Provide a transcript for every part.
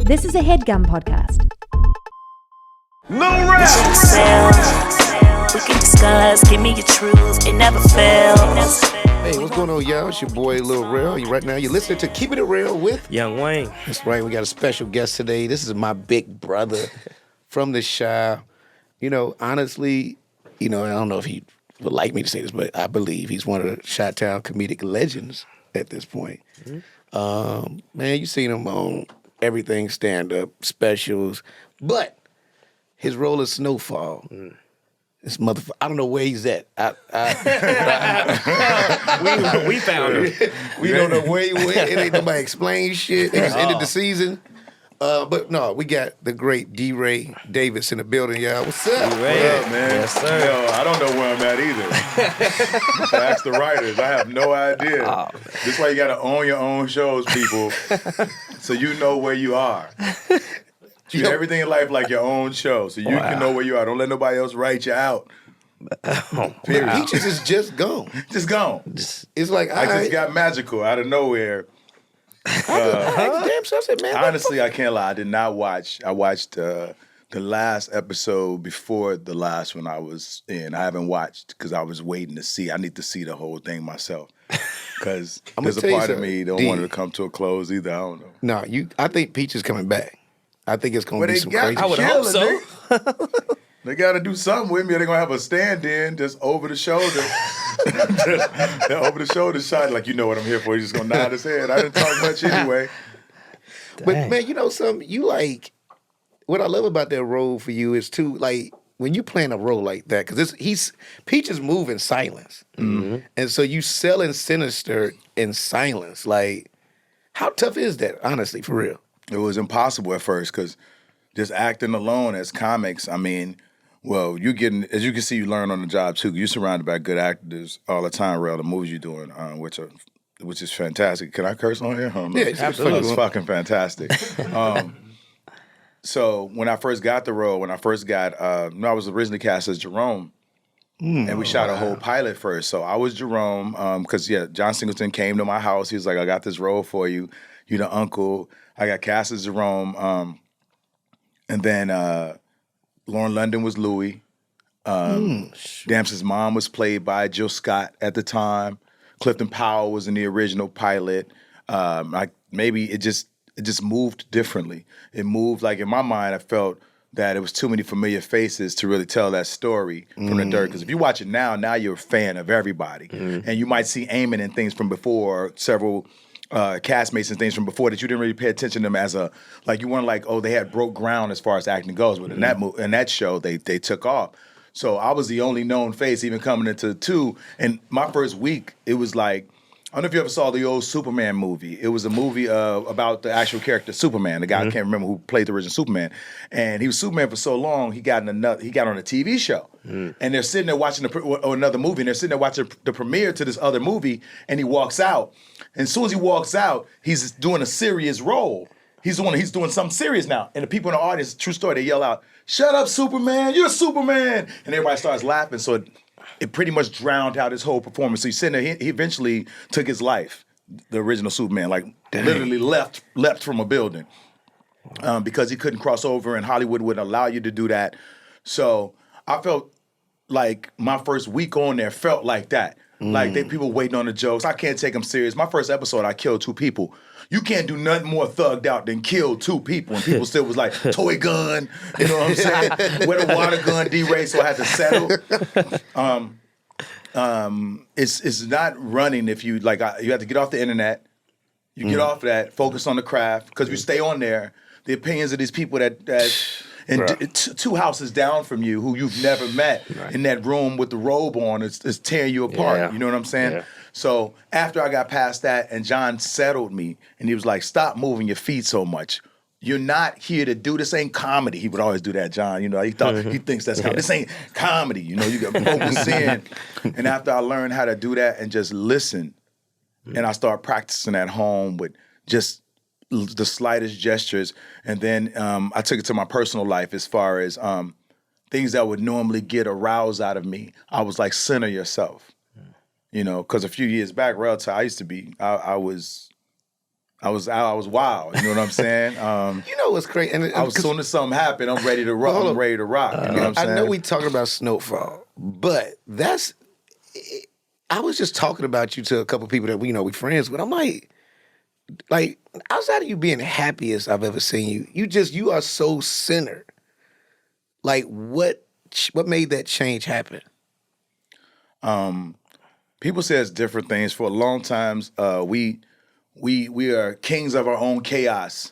This is a Headgum podcast. No rap. We can discuss, give me your truth, it never fails. Hey, what's going on, y'all? It's your boy, Lil Rel. Right now, you're listening to Keepin It Rel with Young Wayne. That's right. We got a special guest today. This is my big brother from the Chi. You know, honestly, I don't know if he would like me to say this, but I believe he's one of the Chi-Town comedic legends at this point. Mm-hmm. Man, you seen him on everything, stand-up, specials, but his role is Snowfall. This motherfucker, I don't know where he's at. We found him. We don't know where he went. It ain't nobody explain shit. It just ended the season. But no, we got the great Deray Davis in the building, y'all. What's up? What up, man? Yes, sir. Yo, I don't know where I'm at either. Ask the writers. I have no idea. This is why you got to own your own shows, people, so you know where you are. Treat everything in life like your own show, so you can know where you are. Don't let nobody else write you out. Period. Peaches is just gone. Just gone. It's like, I just got magical out of nowhere. damn stuff said, man. Honestly, I can't lie. I did not watch. I watched the last episode before the last one I was in. I haven't watched because I was waiting to see. I need to see the whole thing myself because there's a part of me that don't want it to come to a close either. I don't know. No, I think Peach is coming back. I think it's going to be some crazy I would hope so. They got to do something with me or they're going to have a stand-in just over the shoulder. Over the shoulder shot, like, you know what I'm here for. He's just going to nod his head. I didn't talk much anyway. But, man, you know something? You like, what I love about that role for you is, too, like, when you playing a role like that, because Peach is moving silence. Mm-hmm. And so you selling sinister in silence. Like, how tough is that, honestly, for real? It was impossible at first because just acting alone as comics, I mean, well, as you can see, you learn on the job too. You're surrounded by good actors all the time, Rel, the movies you're doing, which is fantastic. Can I curse on here? Yeah, absolutely. It's fucking fantastic. So when I first got the role, I was originally cast as Jerome. And we shot a whole pilot first. So I was Jerome, because, John Singleton came to my house. He was like, I got this role for you. You the uncle. I got cast as Jerome. And then Lauren London was Louie. Dempsey's mom was played by Jill Scott at the time. Clifton Powell was in the original pilot. Maybe it just moved differently. It moved, like, in my mind, I felt that it was too many familiar faces to really tell that story from the dirt. Because if you watch it now you're a fan of everybody. And you might see Eamon and things from before, several castmates and things from before that you didn't really pay attention to them as you weren't like, oh, they had broke ground as far as acting goes. But in that show, they took off. So I was the only known face even coming into 2. And my first week, it was like, I don't know if you ever saw the old Superman movie. It was a movie about the actual character Superman. The guy, I can't remember who played the original Superman. And he was Superman for so long, he got on a TV show. And they're sitting there watching another movie, and they're sitting there watching the premiere to this other movie, and he walks out. And as soon as he walks out, he's doing a serious role. He's doing something serious now. And the people in the audience, true story, they yell out, "Shut up, Superman, you're Superman." And everybody starts laughing, so it pretty much drowned out his whole performance. So he's sitting there, he eventually took his life, the original Superman, literally leapt from a building because he couldn't cross over, and Hollywood wouldn't allow you to do that. So I felt like my first week on there felt like that. Like people waiting on the jokes. I can't take them serious. My first episode, I killed 2 people. You can't do nothing more thugged out than kill 2 people. And people still was like, toy gun, you know what I'm saying? With a water gun, D-Ray, so I had to settle. It's not running if you, you have to get off the internet. You get off that, focus on the craft. Because if you stay on there, the opinions of these people and 2 houses down from you who you've never met in that room with the robe on is tearing you apart. Yeah. You know what I'm saying? Yeah. So after I got past that and John settled me and he was like, stop moving your feet so much. You're not here to do this. Ain't comedy. He would always do that, John. You know, he thinks that's comedy. This ain't comedy. You know, you got to focus in. And after I learned how to do that and just listen, and I start practicing at home with just the slightest gestures. And then I took it to my personal life as far as things that would normally get aroused out of me. I was like, center yourself. You know, because a few years back, I used to be, I was I was wild. You know what I'm saying? You know what's crazy? And As soon as something happened, I'm ready to rock. I'm ready to rock. You know what I'm saying? I know we talking about Snowfall, but I was just talking about you to a couple people that we friends with. I'm like outside of you being the happiest I've ever seen you, you are so centered. Like what made that change happen? People say it's different things. For a long time, we are kings of our own chaos.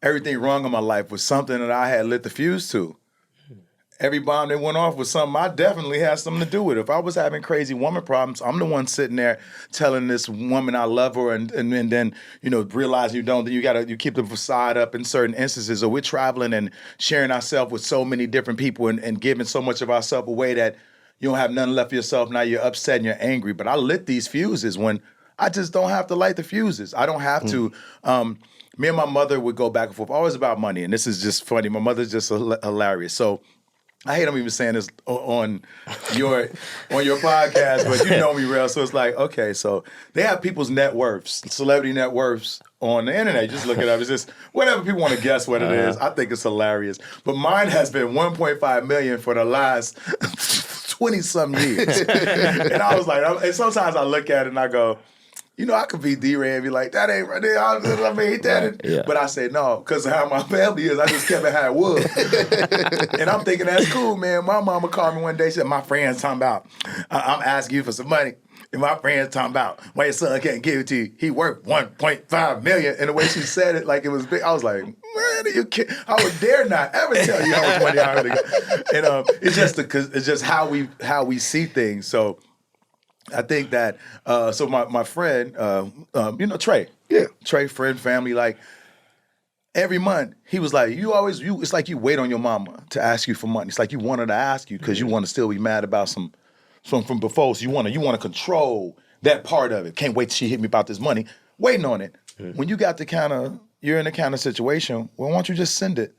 Everything wrong in my life was something that I had lit the fuse to. Every bomb that went off was something I definitely had something to do with. If I was having crazy woman problems, I'm the one sitting there telling this woman I love her, and then realize you don't. Then you keep the facade up in certain instances. Or we're traveling and sharing ourselves with so many different people and giving so much of ourselves away that you don't have nothing left for yourself. Now you're upset and you're angry. But I lit these fuses when I just don't have to light the fuses. I don't have to. Me and my mother would go back and forth, always about money. And this is just funny. My mother's just hilarious. So I hate I'm even saying this on your podcast, but you know me, Rel. So it's like, okay, so they have people's net worths, celebrity net worths on the internet. You just look it up. It's just whatever people want to guess what it is. I think it's hilarious. But mine has been $1.5 million for the last 20-some years. And I was like, and sometimes I look at it and I go, I could be Deray and be like, that ain't right there. I mean, that. Yeah. But I said no, because of how my family is. I just kept it how it was. And I'm thinking, that's cool, man. My mama called me one day. She said, my friend's talking about, I'm asking you for some money. And my friend's talking about, why your son can't give it to you. He worth $1.5 million. And the way she said it, like it was big, I was like, man, you can't. I would dare not ever tell you how much money I really got. And it's just how we see things. So I think that, so my friend, Trey. Yeah. Trey, friend, family, like, every month, he was like, it's like you wait on your mama to ask you for money. It's like you want her to ask you because you want to still be mad about some from before. So you want to control that part of it. Can't wait till she hit me about this money. Waiting on it. When you got you're in the kind of situation, well, why don't you just send it?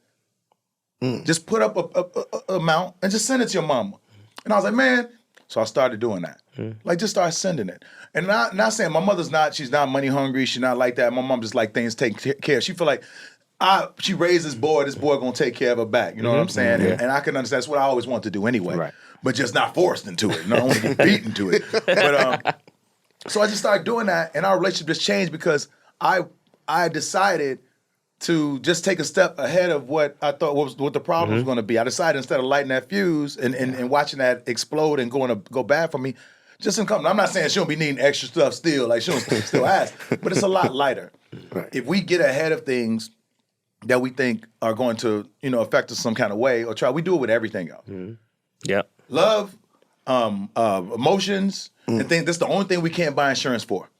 Just put up a amount and just send it to your mama. And I was like, man. So I started doing that. Like, just start sending it. And not saying my mother's she's not money hungry. She's not like that. My mom just like things taken care of. She feel like, she raised this boy gonna take care of her back. You know what I'm saying? Yeah. And I can understand. That's what I always want to do anyway. Right. But just not forced into it. I don't want to get beaten to it. But so I just started doing that, and our relationship just changed because I decided to just take a step ahead of what I thought what the problem was going to be. I decided instead of lighting that fuse and watching that explode and go bad for me, just in company. I'm not saying she don't be needing extra stuff still, like she don't still ask, but it's a lot lighter. Right. If we get ahead of things that we think are going to, affect us some kind of way, or we do it with everything else. Yep. Love, emotions, and things. That's the only thing we can't buy insurance for.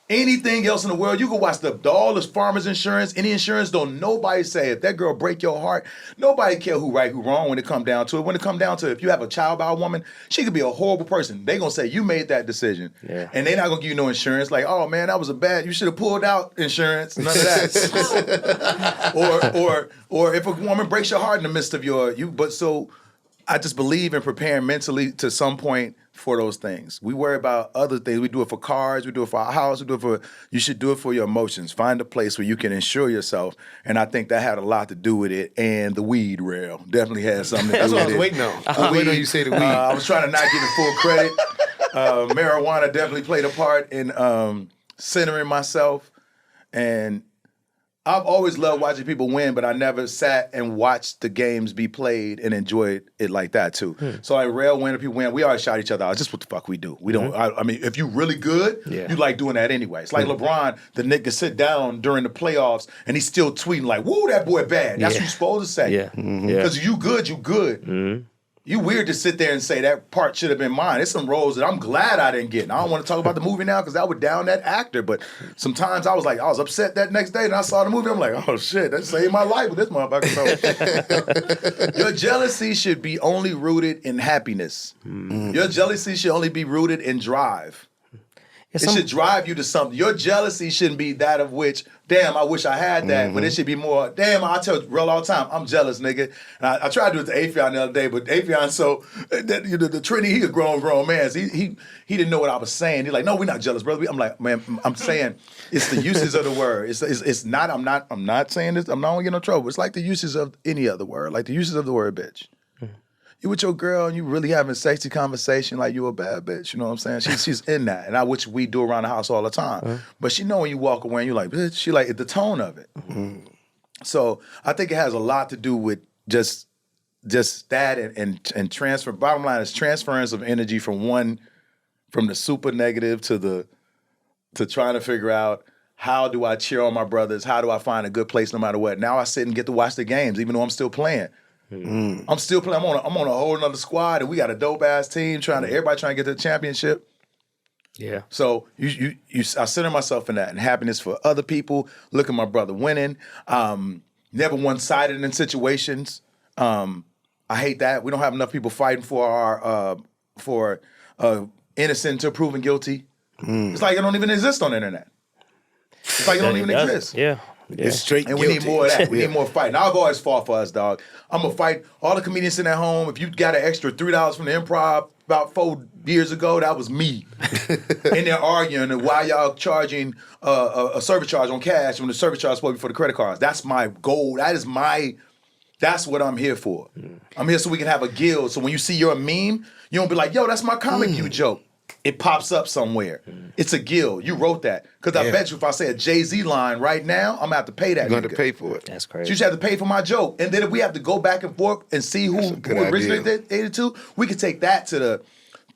Anything else in the world, you can watch all this farmer's insurance, any insurance, don't nobody say if that girl break your heart, nobody care who right, who wrong when it come down to it. When it come down to if you have a child by a woman, she could be a horrible person. They gonna say you made that decision. Yeah. And they not gonna give you no insurance. Like, oh man, that was you should have pulled out insurance. None of that. or if a woman breaks your heart in the midst of so I just believe in preparing mentally to some point for those things. We worry about other things. We do it for cars. We do it for our house. You should do it for your emotions. Find a place where you can insure yourself. And I think that had a lot to do with it. And the weed rail definitely had something to do with it. That's what I was waiting on. I was waiting on you to say the weed. I was trying to not give it full credit. Marijuana definitely played a part in centering myself. And I've always loved watching people win, but I never sat and watched the games be played and enjoyed it like that too. So like Rel win, if people win, we always shout each other out. Just what the fuck we do. We don't. I mean, if you really good, you like doing that anyway. It's like LeBron, the nigga sit down during the playoffs and he's still tweeting like, "Woo, that boy bad." That's what you're supposed to say. Yeah. Because you good, you good. You weird to sit there and say that part should have been mine. It's some roles that I'm glad I didn't get. And I don't want to talk about the movie now because that would down that actor. But sometimes I was upset that next day and I saw the movie. I'm like, oh shit, that saved my life with this motherfucker. So, your jealousy should be only rooted in happiness. Your jealousy should only be rooted in drive. It should drive you to something. Your jealousy shouldn't be that of which, damn, I wish I had that. But it should be more, damn, I tell Rel all the time, I'm jealous, nigga. And I tried to do it to Afion the other day, but Afion, the Trinity, he a grown man. So he didn't know what I was saying. He's like, no, we're not jealous, brother. I'm like, man, I'm saying it's the uses of the word. It's not, I'm not saying this, I'm not gonna get no trouble. It's like the uses of any other word, like the uses of the word bitch. You with your girl and you really having sexy conversation like you a bad bitch, you know what I'm saying? She's in that, and which we do around the house all the time. But she know when you walk away and you're like, bitch, she like the tone of it. So I think it has a lot to do with just that and transfer. Bottom line is transference of energy from the super negative to trying to figure out how do I cheer on my brothers? How do I find a good place no matter what? Now I sit and get to watch the games even though I'm still playing. I'm still playing. I'm on a whole nother squad, and we got a dope ass team everybody trying to get to the championship. Yeah. So I center myself in that and happiness for other people. Look at my brother winning. Never one sided in situations. I hate that we don't have enough people fighting for our innocent to proven guilty. It's like it don't even exist on the internet. It's like it don't even exist. Yeah. It's straight And guilty. we need more of that. We need more fighting. I've always fought for us, dog. I'm going to fight all the comedians sitting at home. If you got an extra $3 from the Improv about 4 years ago, that was me. In there arguing and why y'all charging a service charge on cash when the service charge is supposed to be for the credit cards. That's my goal. That's what I'm here for. I'm here so we can have a guild. So when you see your meme, you don't be like, yo, that's my comic view joke. It pops up somewhere. It's a guild. You wrote that. Because I bet you if I say a Jay-Z line right now, I'm going to have to pay that. You're going to pay for it. That's So crazy. you just have to pay for my joke. And then if we have to go back and forth and see who originated 82, we could take that to the...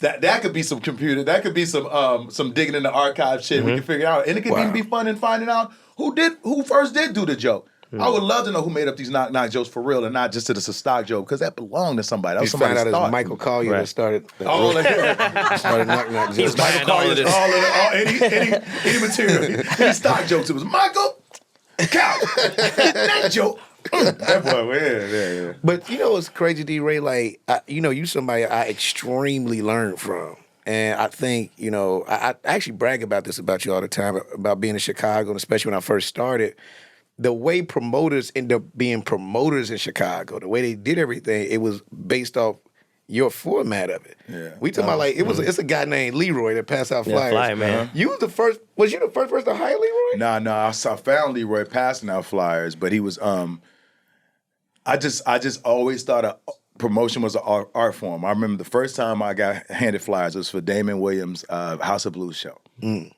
That could be some computer. That could be some digging in the archive shit. We can figure it out. And it could even be fun in finding out who first did do the joke. I would love to know who made up these knock jokes for real and not just that it's a stock joke because that belonged to somebody. That was somebody's found out thought. it's Michael Collier that started All of it. started knock jokes. He's Michael buying all of Collier's this. any material. Any stock jokes. It was Michael Cow. That joke. That boy, yeah. But you know what's crazy, Deray? Like, you somebody I extremely learned from. And I think, I actually brag about this about you all the time, about being in Chicago, and especially when I first started. The way promoters end up being promoters in Chicago, the way they did everything, it was based off your format of it. Yeah. We talking about it's a guy named Leroy that passed out flyers. Flyer, man. You was the first. Was you the first person to hire Leroy? No. I found Leroy passing out flyers, but he was. I just always thought promotion was an art form. I remember the first time I got handed flyers, it was for Damon Williams' House of Blues show, and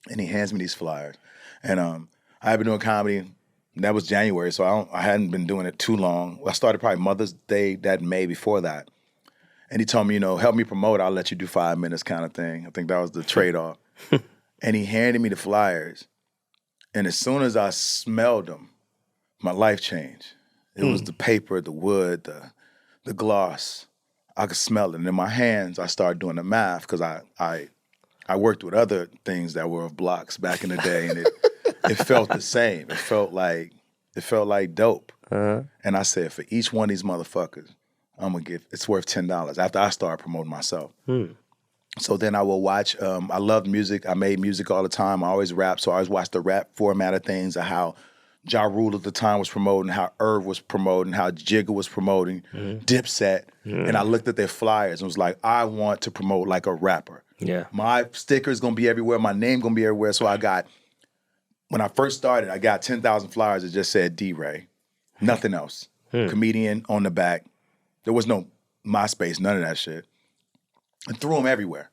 he hands me these flyers, and I had been doing comedy. That was January, so I hadn't been doing it too long. I started probably Mother's Day that May before that. And he told me, help me promote, I'll let you do 5 minutes kind of thing. I think that was the trade-off. And he handed me the flyers. And as soon as I smelled them, my life changed. It was the paper, the wood, the gloss. I could smell it. And in my hands, I started doing the math because I worked with other things that were of blocks back in the day, and it felt the same. It felt like dope. And I said, for each one of these motherfuckers, I'm gonna give. It's worth $10 after I started promoting myself. So then I will watch. I loved music. I made music all the time. I always rap, so I always watched the rap format of things and how Ja Rule at the time was promoting, how Irv was promoting, how Jigga was promoting, Dipset, and I looked at their flyers and was like, I want to promote like a rapper. Yeah, my sticker's gonna be everywhere. My name gonna be everywhere. So when I first started, I got 10,000 flyers that just said Deray, nothing else. Comedian on the back. There was no MySpace, none of that shit. And threw them everywhere.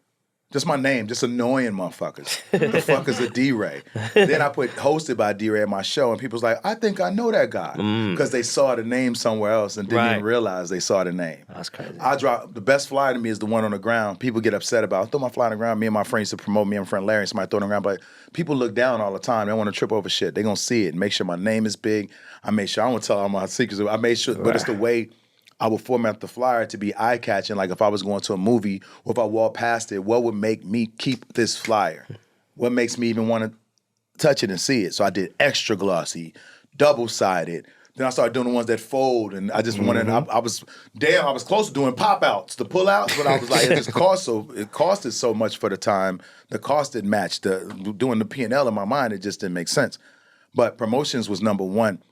Just my name, just annoying motherfuckers. The fuck is a Deray? Then I put hosted by Deray at my show, and people was like, I think I know that guy. Because they saw the name somewhere else and didn't even realize they saw the name. That's crazy. The best flyer to me is the one on the ground. People get upset about, I throw my flyer on the ground. Me and my friend used to promote me and my friend Larry, and somebody throw it on the ground. But people look down all the time. They want to trip over shit. They going to see it and make sure my name is big. I make sure, I won't tell all my secrets. I made sure, but it's the way I would format the flyer to be eye-catching. Like if I was going to a movie or if I walked past it, what would make me keep this flyer? What makes me even want to touch it and see it? So I did extra glossy, double-sided, Then I started doing the ones that fold, and I just wanted. I was close to doing pop outs, the pull outs, but I was like, it costed so much for the time. The cost didn't match doing the P&L in my mind. It just didn't make sense. But promotions was number one.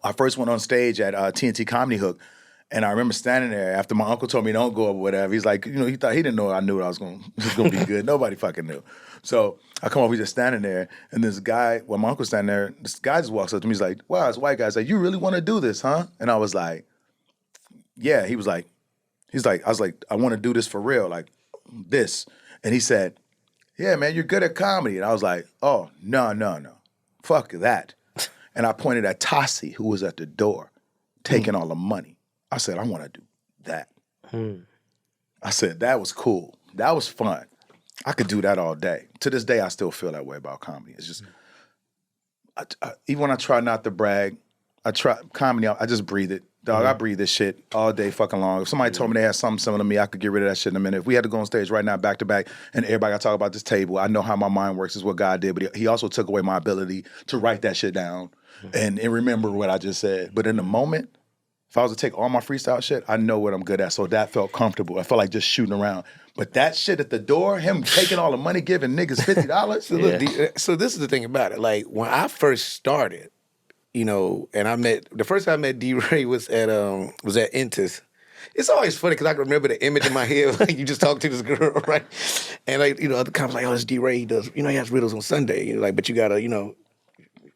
I first went on stage at TNT Comedy Hook, and I remember standing there after my uncle told me don't go or whatever. He's like, he didn't know I knew I was going to be good. Nobody fucking knew. So I come over, he's just standing there, and this guy, when my uncle's standing there, this guy just walks up to me. He's like, wow, this white guy's like, you really want to do this, huh? And I was like, yeah. He was like, I was like, I want to do this for real, like this. And he said, yeah, man, you're good at comedy. And I was like, oh, no. Fuck that. And I pointed at Tassi, who was at the door, taking all the money. I said, I want to do that. I said, that was cool. That was fun. I could do that all day. To this day, I still feel that way about comedy. It's just, even when I try not to brag, I try comedy, I just breathe it. Dog, I breathe this shit all day fucking long. If somebody told me they had something similar to me, I could get rid of that shit in a minute. If we had to go on stage right now, back to back, and everybody got to talk about this table, I know how my mind works is what God did, but he also took away my ability to write that shit down and remember what I just said. But in the moment, if I was to take all my freestyle shit, I know what I'm good at. So that felt comfortable. I felt like just shooting around. But that shit at the door, him taking all the money, giving niggas $50. So, look, so this is the thing about it. Like, when I first started, and the first time I met Deray was at Entis. It's always funny because I can remember the image in my head, like you just talk to this girl, right? And other cops like, oh, it's Deray, he does, he has riddles on Sunday. But you gotta,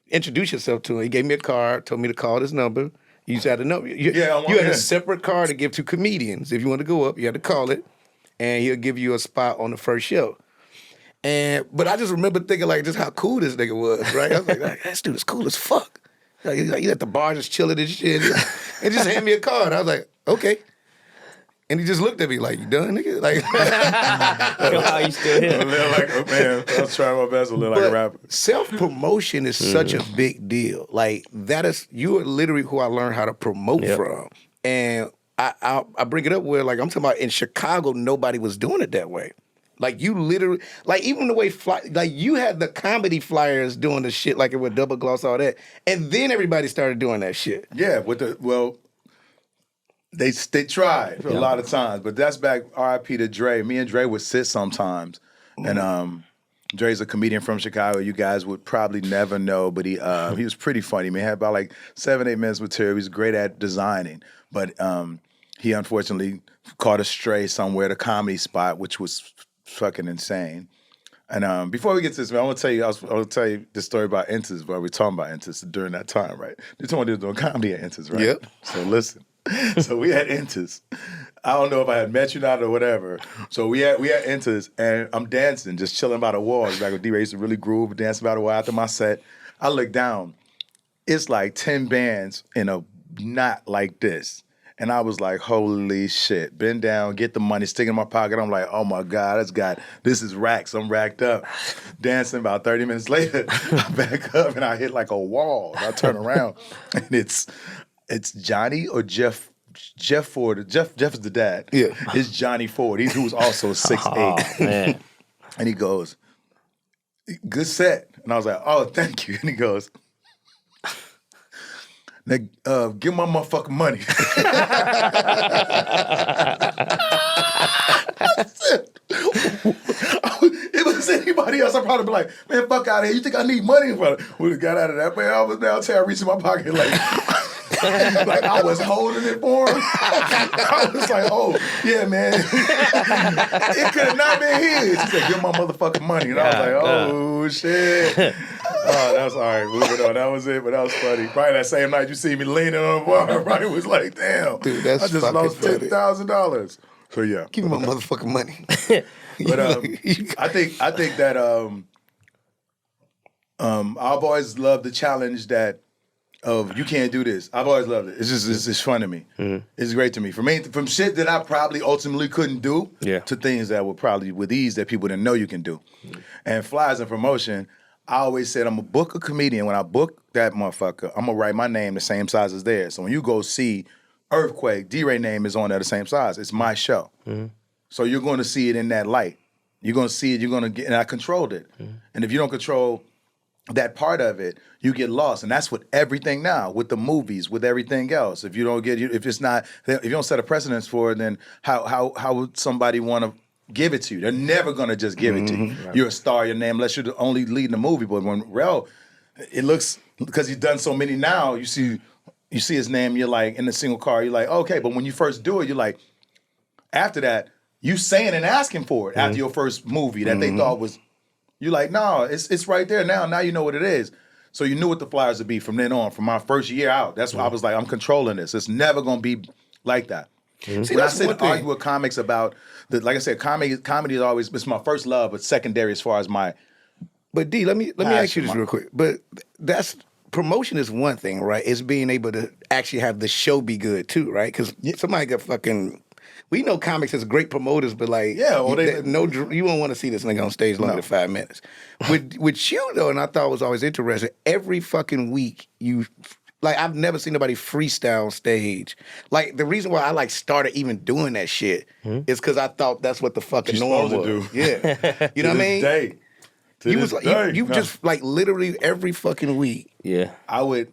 introduce yourself to him. He gave me a card, told me to call this number. You just had to know. You had a separate card to give to comedians. If you want to go up, you had to call it, and he'll give you a spot on the first show. But I just remember thinking like just how cool this nigga was, right? I was like, this dude is cool as fuck. Like, he's at the bar just chilling and shit. And just hand me a card. I was like, okay. And he just looked at me like, you done, nigga? Like, How you still here? Man, I was trying my best to live like a rapper. Self-promotion is such a big deal. Like, you are literally who I learned how to promote from. And I bring it up where, like, I'm talking about in Chicago, nobody was doing it that way. Like, you literally, like, even the way, you had the comedy flyers doing the shit, like it would double gloss, all that. And then everybody started doing that shit. Yeah, they tried a lot of times, but that's back, R.I.P. to Dre. Me and Dre would sit sometimes, and Dre's a comedian from Chicago. You guys would probably never know, but he was pretty funny. Man, he had about like 7-8 minutes material. He was great at designing, but he unfortunately caught a stray somewhere at a comedy spot, which was fucking insane. And before we get to this, man, I want to tell you the story about Entis, where we're talking about Entis during that time, right? They told me they were doing comedy at Entis, right? Yep. So listen. So we had Entis. I don't know if I had met you not or whatever. So we had Entis, and I'm dancing, just chilling by the wall. Back when D-Ray used to really groove, dancing by the wall after my set. I look down. It's like 10 bands in a knot like this. And I was like, holy shit. Bend down, get the money, stick it in my pocket. I'm like, oh my God, this is racks. I'm racked up. Dancing about 30 minutes later, I back up and I hit like a wall. I turn around and it's Johnny or Jeff Ford. Jeff is the dad. Yeah. It's Johnny Ford. Who was also 6'8". Oh, man. And he goes, good set. And I was like, oh, thank you. And he goes, now, give my motherfucking money. If it was anybody else, I'd probably be like, man, fuck out of here. You think I need money? Would have got out of that. Man, I was now I reached in my pocket like, like I was holding it for him. I was like, oh, yeah, man. It could have not been his. He said, give my motherfucking money. And I was like, oh, shit. Oh, that's all right. Moving on. That was it, but that was funny. Probably that same night you see me leaning on the bar, right? It was like, damn. Dude, that's I just fucking lost $10,000. So, yeah. Give me my motherfucking money. But I think that I've always loved the challenge of you can't do this. I've always loved it. It's just fun to me. Mm-hmm. It's great to me. From shit that I probably ultimately couldn't do to things that were probably with ease that people didn't know you can do. Mm-hmm. And flies and promotion, I always said I'm gonna book a comedian. When I book that motherfucker, I'm gonna write my name the same size as theirs. So when you go see Earthquake, D-Ray name is on there the same size. It's my show. Mm-hmm. So you're gonna see it in that light. You're gonna see it, you're gonna get, and I controlled it. Mm-hmm. And if you don't control that part of it, you get lost, and that's with everything now, with the movies, with everything else. If you don't get, if it's not, if you don't set a precedence for it, then how would somebody want to give it to you? They're never gonna just give it to you. Right. You're a star, your name, unless you're the only lead in the movie. But when Rel, it looks, because he's done so many now, you see his name, you're like in the single car, you're like, okay. But when you first do it, you're like, after that, you saying and asking for it after your first movie that they thought was. You're like, no, it's right there now. Now you know what it is. So you knew what the flyers would be from then on, from my first year out. That's why I was like, I'm controlling this. It's never going to be like that. See, when I sit and argue with comics about, like I said, comedy is always, it's my first love, but secondary as far as my. But D, let me ask you this real quick. But that's, promotion is one thing, right? It's being able to actually have the show be good too, right? Because somebody got fucking. We know comics as great promoters, but like, you won't want to see this nigga on stage longer than 5 minutes. With you though, and I thought it was always interesting, every fucking week I've never seen nobody freestyle on stage. Like the reason why I like started even doing that shit is because I thought that's what the fucking norm was. Do. Yeah, you know what I mean? You just like literally every fucking week. Yeah, I would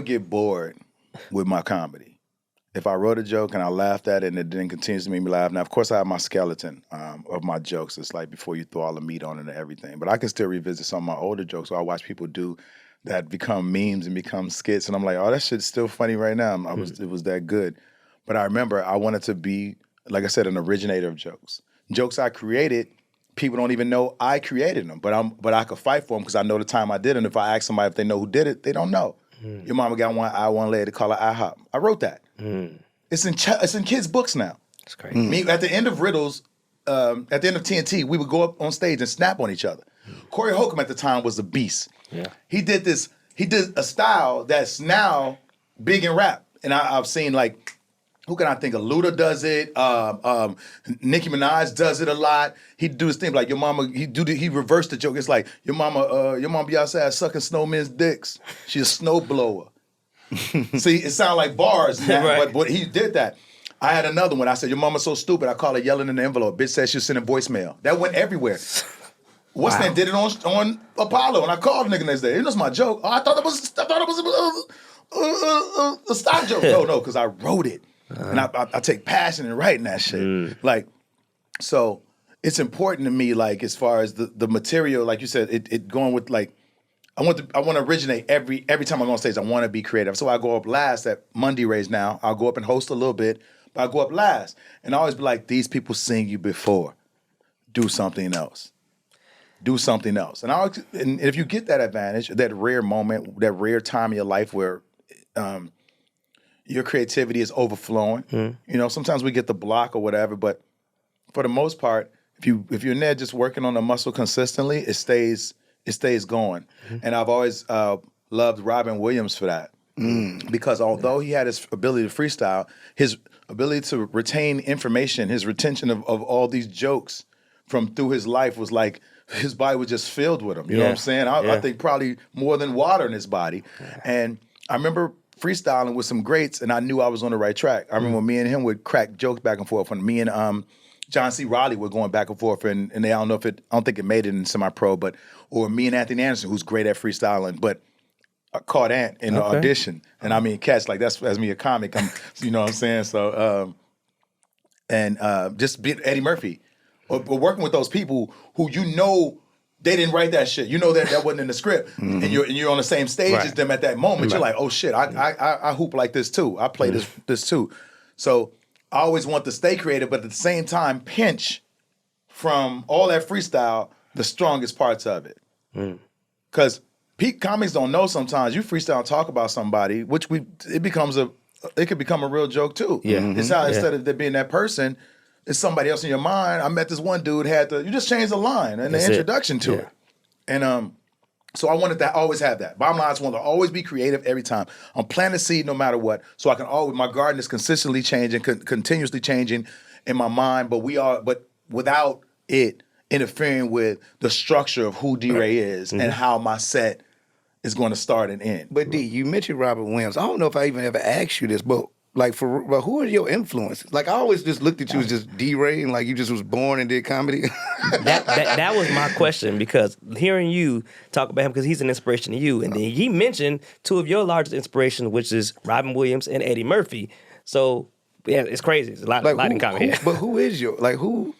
get bored with my comedy. If I wrote a joke and I laughed at it and it then continues to make me laugh. Now, of course, I have my skeleton of my jokes. It's like before you throw all the meat on it and everything. But I can still revisit some of my older jokes. So I watch people do that become memes and become skits. And I'm like, oh, that shit's still funny right now. It was that good. But I remember I wanted to be, like I said, an originator of jokes. Jokes I created, people don't even know I created them. But I could fight for them because I know the time I did. And if I ask somebody if they know who did it, they don't know. Your mama got one lady to call her IHOP. I wrote that. It's in kids' books now. That's crazy. At the end of riddles, at the end of TNT, we would go up on stage and snap on each other. Corey Holcomb at the time was a beast. Yeah. He did a style that's now big in rap. And I've seen like, who can I think of? Luda does it. Nicki Minaj does it a lot. He'd do his thing like your mama. He reversed the joke. It's like your mama be outside sucking snowmen's dicks. She's a snow blower. See, it sounds like bars, now, right. but he did that. I had another one. I said, your mama's so stupid. I call her yelling in the envelope. Bitch said she was sending voicemail. That went everywhere. What's name did it on Apollo, and I called the nigga next day. It was my joke. Oh, I thought it was a stock joke. No, because I wrote it. And I take passion in writing that shit. Like, so it's important to me, like, as far as the material, like you said, it going with, like, I want to originate every time I go on stage. I want to be creative. So I go up last at Monday Rays now. I'll go up and host a little bit, but I go up last. And I always be like, these people seen you before. Do something else. Do something else. And if you get that advantage, that rare moment, that rare time in your life where your creativity is overflowing. You know, sometimes we get the block or whatever, but for the most part, if you're in there just working on a muscle consistently, it stays going. And I've always loved Robin Williams for that. Because although he had his ability to freestyle, his ability to retain information, his retention of all these jokes from through his life was like, his body was just filled with them. You know what I'm saying? I think probably more than water in his body. And I remember freestyling with some greats, and I knew I was on the right track. I remember me and him would crack jokes back and forth. When me and John C. Reilly were going back and forth, and I don't think it made it in semi-pro, or me and Anthony Anderson, who's great at freestyling, but I caught Ant in the audition. And I mean, catch, like, that's me a comic. You know what I'm saying? So, just being Eddie Murphy, or working with those people who they didn't write that shit. You know that wasn't in the script, and you're on the same stage as them at that moment. You're like, oh shit, I hoop like this too. I play this too. So I always want to stay creative, but at the same time, pinch from all that freestyle the strongest parts of it. Because peak comics don't know sometimes. You freestyle and talk about somebody, which it could become a real joke too. It's how instead of there being that person, it's somebody else in your mind. I met this one dude you just changed the line and the introduction to it. And so I wanted to always have that. Bottom line, I just want to always be creative every time. I'm planting seed no matter what. So I can always, my garden is consistently changing, continuously changing in my mind, but without it interfering with the structure of who Deray is and how my set is going to start and end. But D, you mentioned Robert Williams. I don't know if I even ever asked you this, but Like but who are your influences? Like I always just looked at you as just Deray and like you just was born and did comedy. That was my question, because hearing you talk about him, because he's an inspiration to you, and then he mentioned two of your largest inspirations, which is Robin Williams and Eddie Murphy. So yeah, it's crazy. It's a lot in common here. But who is your who?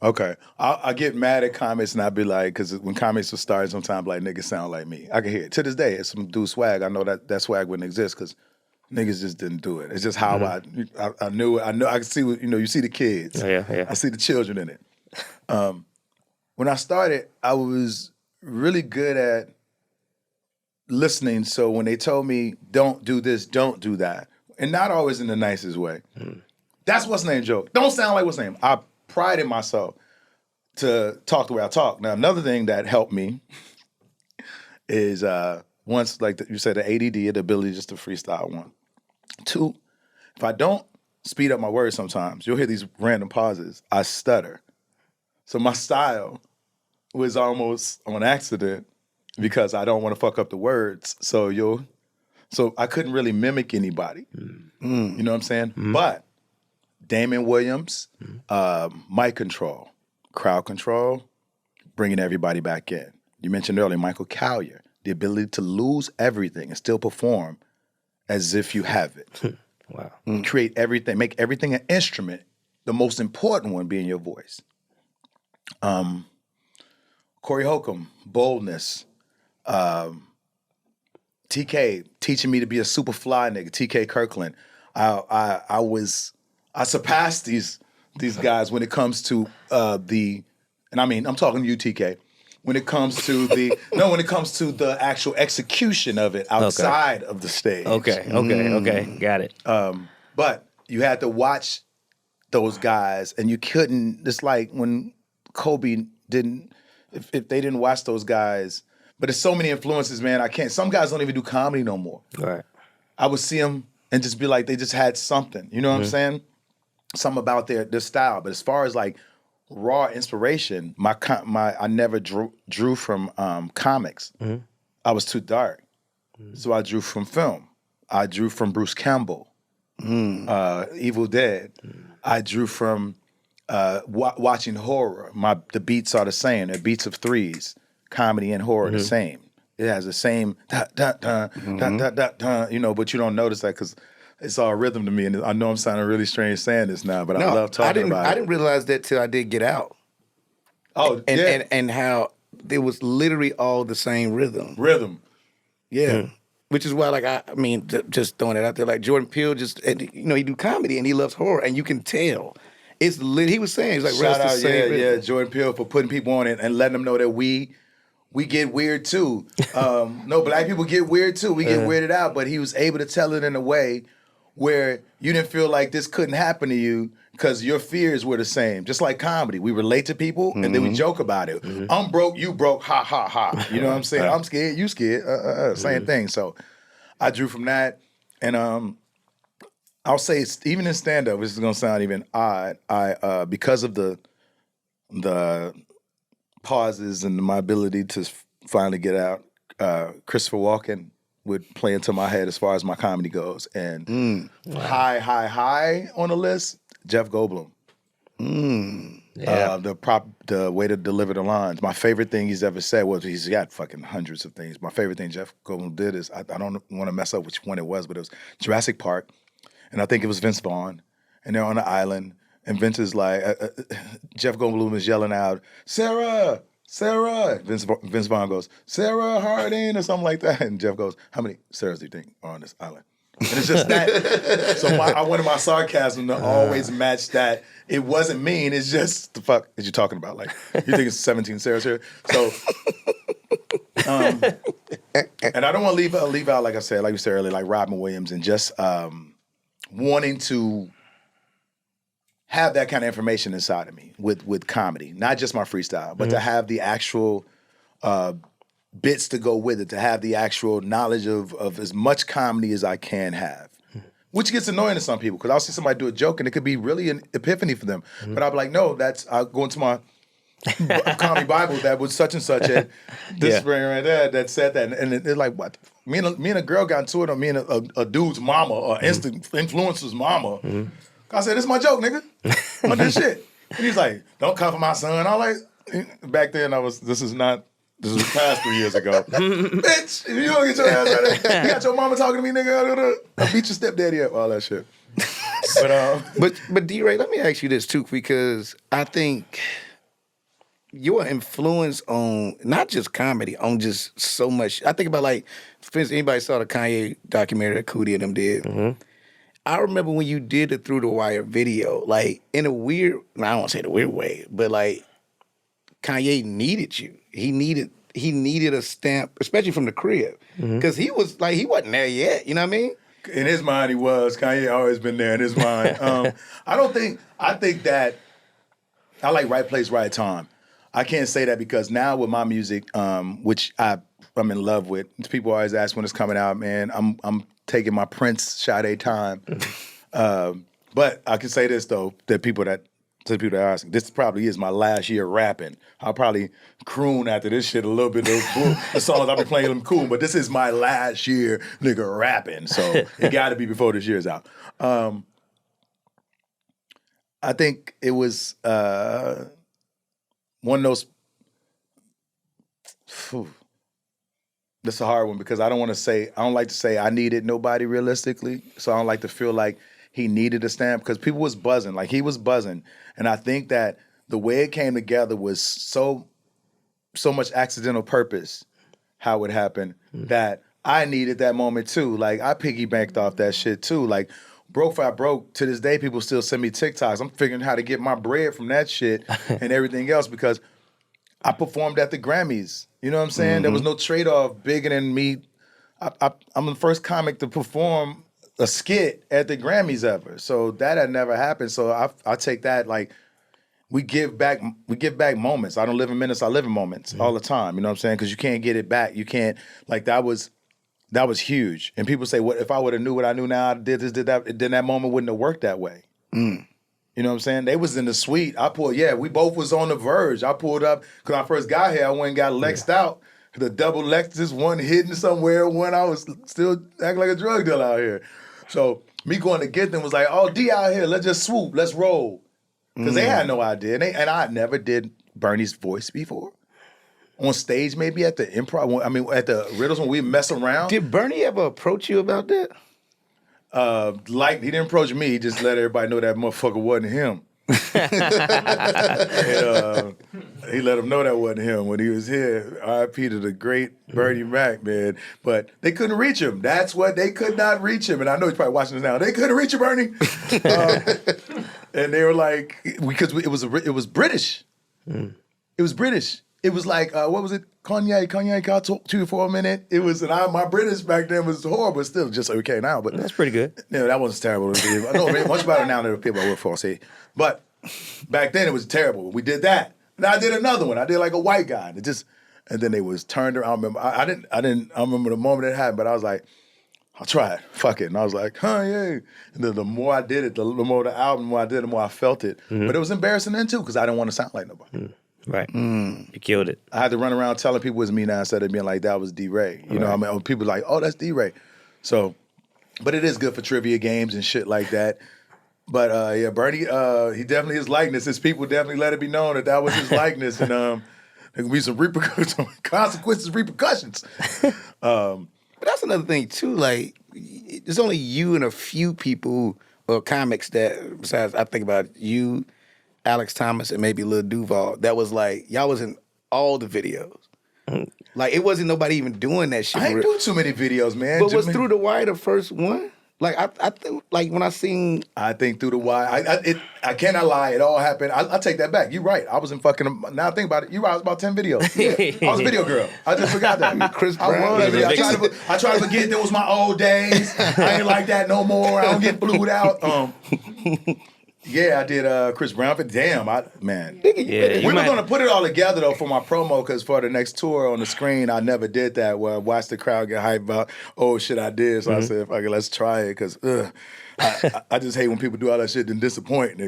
Okay, I get mad at comments and I be like, because when comments will start, sometimes like niggas sound like me. I can hear it to this day. It's some dude swag. I know that swag wouldn't exist because niggas just didn't do it. It's just how I knew it. I know I can see what you see the kids. Yeah. I see the children in it. When I started, I was really good at listening. So when they told me, don't do this, don't do that, and not always in the nicest way. That's what's name joke. Don't sound like what's name. I prided myself to talk the way I talk. Now, another thing that helped me is once, like you said, the ADD, the ability just to freestyle, one. Two, if I don't speed up my words sometimes, you'll hear these random pauses. I stutter. So my style was almost on accident because I don't want to fuck up the words. So I couldn't really mimic anybody. You know what I'm saying? But Damon Williams, mic control, crowd control, bringing everybody back in. You mentioned earlier Michael Collier, the ability to lose everything and still perform as if you have it. Wow. Create everything, make everything an instrument, the most important one being your voice. Corey Holcomb, boldness. TK, teaching me to be a super fly nigga. TK Kirkland. I surpassed these guys when it comes to and I mean, I'm talking to you, TK. When it comes to the actual execution of it outside of the stage. Okay, got it. But you had to watch those guys, and you couldn't. It's like when Kobe didn't, if they didn't watch those guys. But there's so many influences, man. I can't. Some guys don't even do comedy no more. Right. I would see them and just be like, they just had something. You know what I'm saying? Something about their style. But as far as like raw inspiration, I never drew from comics. I was too dark, so I drew from film. I drew from Bruce Campbell, Evil Dead. I drew from watching horror. The beats are the same. They're beats of threes. Comedy and horror the same. It has the same but you don't notice that because it's all rhythm to me. And I know I'm sounding really strange saying this now, but I love talking about it. I didn't realize that till I did Get Out. Oh, and how it was literally all the same rhythm. Yeah. Which is why, like, I mean, just throwing it out there, like Jordan Peele he do comedy and he loves horror, and you can tell. It's lit. He was saying, he's like, shout out, Jordan Peele for putting people on it and letting them know that we get weird too. No, black people get weird too. We get weirded out, but he was able to tell it in a way where you didn't feel like this couldn't happen to you because your fears were the same. Just like comedy. We relate to people and then we joke about it. I'm broke, you broke, ha, ha, ha. You know what I'm saying? I'm scared, you scared. Same thing. So I drew from that. And I'll say, even in stand-up, this is going to sound even odd, I because of the pauses and my ability to finally get out, Christopher Walken would play into my head as far as my comedy goes. And high on the list, Jeff Goldblum. The way to deliver the lines. My favorite thing he's ever said was, he's got fucking hundreds of things. My favorite thing Jeff Goldblum did is, I don't want to mess up which one it was, but it was Jurassic Park. And I think it was Vince Vaughn. And they're on the island. And Vince is like, Jeff Goldblum is yelling out, Sarah! Vince Vaughn goes, Sarah Harding, or something like that. And Jeff goes, how many Sarahs do you think are on this island? And it's just that. So I wanted my sarcasm to always match that. It wasn't mean. It's just, the fuck is you talking about? Like, you think it's 17 Sarahs here? So, and I don't want to leave out, like I said, like you said earlier, like Robin Williams, and just wanting to have that kind of information inside of me with comedy, not just my freestyle, but to have the actual bits to go with it, to have the actual knowledge of as much comedy as I can have, which gets annoying to some people because I'll see somebody do a joke and it could be really an epiphany for them. But I'll be like, no, I'll go into my Call Me Bible that was such and such at this spring right there that said that, and they're like, what? Me and a girl got into it, or me and a dude's mama, or instant influencer's mama. I said, this is my joke, nigga. On this shit. And he's like, don't come for my son. I was like, back then this was past 3 years ago. Bitch, if you don't get your ass right there, you got your mama talking to me, nigga. I beat your stepdaddy up, all that shit. But D-Ray, let me ask you this too, because I think your influence on not just comedy, on just so much. I think about, like, for instance, anybody saw the Kanye documentary that Cootie and them did. I remember when you did the Through the Wire video, like, in a weird, I don't want to say the weird way, but like, Kanye needed you. He needed a stamp, especially from the crib, because he wasn't there yet. You know what I mean? In his mind, he was. Kanye always been there in his mind. I think that I like right place, right time. I can't say that because now with my music, which I'm in love with, people always ask when it's coming out, man. I'm taking my Prince Sade time. But I can say this though, to the people that are asking, this probably is my last year rapping. I'll probably croon after this shit a little bit. The songs I'll be playing them cool, but this is my last year, nigga, rapping. So it got to be before this year's out. I think it was one of those. That's a hard one because I don't like to say I needed nobody realistically. So I don't like to feel like he needed a stamp because people was buzzing, like he was buzzing. And I think that the way it came together was so much accidental purpose, how it happened, that I needed that moment too. Like I piggybacked off that shit too. Like Broke Phi Broke, to this day, people still send me TikToks. I'm figuring how to get my bread from that shit and everything else because I performed at the Grammys. You know what I'm saying? There was no trade-off bigger than me. I'm the first comic to perform a skit at the Grammys ever. So that had never happened. So I take that like we give back moments. I don't live in minutes, I live in moments all the time. You know what I'm saying? Because you can't get it back. You can't, like that was huge. And people say, what if I would have knew what I knew now, I did this, did that, then that moment wouldn't have worked that way. You know what I'm saying? They was in the suite. We both was on the verge. I pulled up, because when I first got here, I went and got Lexed out. The double Lexus, one hidden somewhere, one I was still acting like a drug dealer out here. So me going to get them was like, oh, D out here, let's just swoop, let's roll. Because they had no idea. And I never did Bernie's voice before. On stage, maybe at the improv, at the Riddles when we mess around. Did Bernie ever approach you about that? He didn't approach me. He just let everybody know that motherfucker wasn't him. And, he let him know that wasn't him when he was here. R.I.P. to the great Bernie Mac, man. But they couldn't reach him. That's what they could not reach him. And I know he's probably watching this now. They couldn't reach you, Bernie. And they were like, because it was British. It was British. It was like, what was it? Kanye, can I talk to you for a minute? It was, my British back then was horrible, still just okay now. But that's pretty good. Yeah, that wasn't terrible. I know much better now than the people I work for, see. But back then it was terrible. We did that. And I did another one. I did like a white guy. And then they was turned around. I remember the moment it happened, but I was like, I'll try it. Fuck it. And I was like, Kanye. And then the more I did it, the more the album, the more I did it, the more I felt it. But it was embarrassing then too, because I didn't want to sound like nobody. Right. You killed it. I had to run around telling people it was me now instead of being like, that was Deray. You know what I mean? People like, oh, that's Deray. So, but it is good for trivia games and shit like that. But Bernie, he definitely, his likeness, his people definitely let it be known that was his likeness. And there could be some repercussions. But that's another thing too, like, there's only you and a few people or comics that, besides, I think about you, Alex Thomas, and maybe Lil Duval, that was like, y'all was in all the videos. Like, it wasn't nobody even doing that shit. I ain't do too many videos, man. But was Through the Wire the first one? Like, I think, like, when I seen... I think Through the Wire, I cannot lie, it all happened. I take that back. You're right. I was in fucking... Now I think about it, you're right, I was about 10 videos. I was a video girl. I just forgot that. Chris Brown. I tried to forget that was my old days. I ain't like that no more. I don't get flued out. Yeah, I did Chris Brown. But damn, man. We were going to put it all together, though, for my promo, because for the next tour on the screen, I never did that, where I watched the crowd get hyped about, oh, shit, I did. So I said, fuck it, let's try it, because I just hate when people do all that shit and disappoint.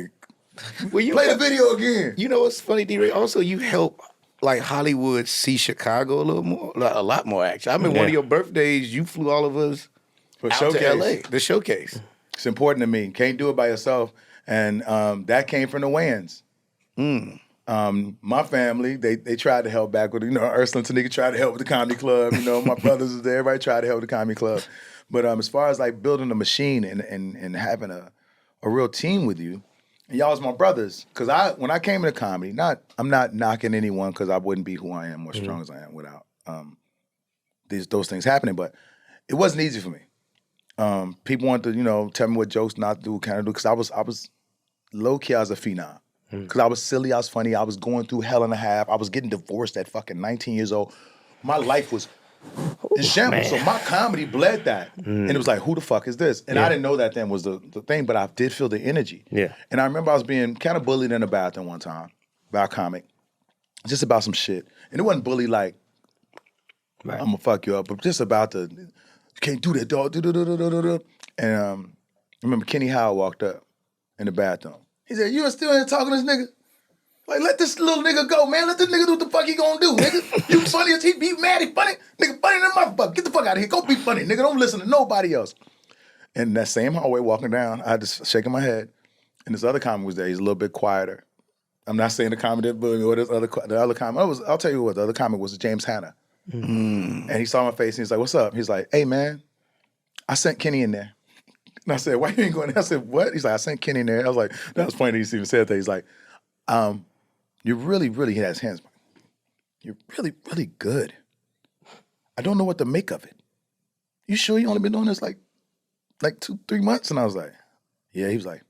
Well, you Play the video again. You know what's funny, D-Ray? Also, you help like Hollywood see Chicago a little more, a lot more actually. I remember one of your birthdays, you flew all of us For out showcase. to LA, the showcase. It's important to me. Can't do it by yourself. And that came from the Wayans. My family, they tried to help back with, Ursula and Tanika tried to help with the comedy club. My brothers was there. Everybody tried to help with the comedy club. But as far as like building a machine and having a real team with you, and y'all was my brothers. Because when I came into comedy, I'm not knocking anyone because I wouldn't be who I am or strong as I am without those things happening. But it wasn't easy for me. People wanted to, tell me what jokes not to do, kind of do. Because I was low-key, I was a phenom. Because I was silly, I was funny, I was going through hell and a half. I was getting divorced at fucking 19 years old. My life was in shambles. So my comedy bled that. And it was like, who the fuck is this? And I didn't know that then was the thing, but I did feel the energy. Yeah. And I remember I was being kind of bullied in the bathroom one time by a comic, just about some shit. And it wasn't bully like, I'm gonna fuck you up, but just about the, you can't do that, dog. And I remember Kenny Howell walked up in the bathroom. He said, you still here talking to this nigga? Like, let this little nigga go, man. Let this nigga do what the fuck he gonna do, nigga. You funny as he be mad, he funny. Nigga funny than motherfucker. Get the fuck out of here. Go be funny, nigga. Don't listen to nobody else. And that same hallway walking down, I just shaking my head. And this other comic was there. He's a little bit quieter. I'm not saying the comic, but the other comic. I'll tell you what, the other comic was James Hanna. And he saw my face and he's like, what's up? He's like, hey, man, I sent Kenny in there. And I said, why you ain't going there? I said, what? He's like, I sent Kenny in there. I was like, that was funny that he even said that. He's like, you're really, really, he has hands. You're really, really good. I don't know what to make of it. You sure you only been doing this like 2-3 months? And I was like, yeah. He was like,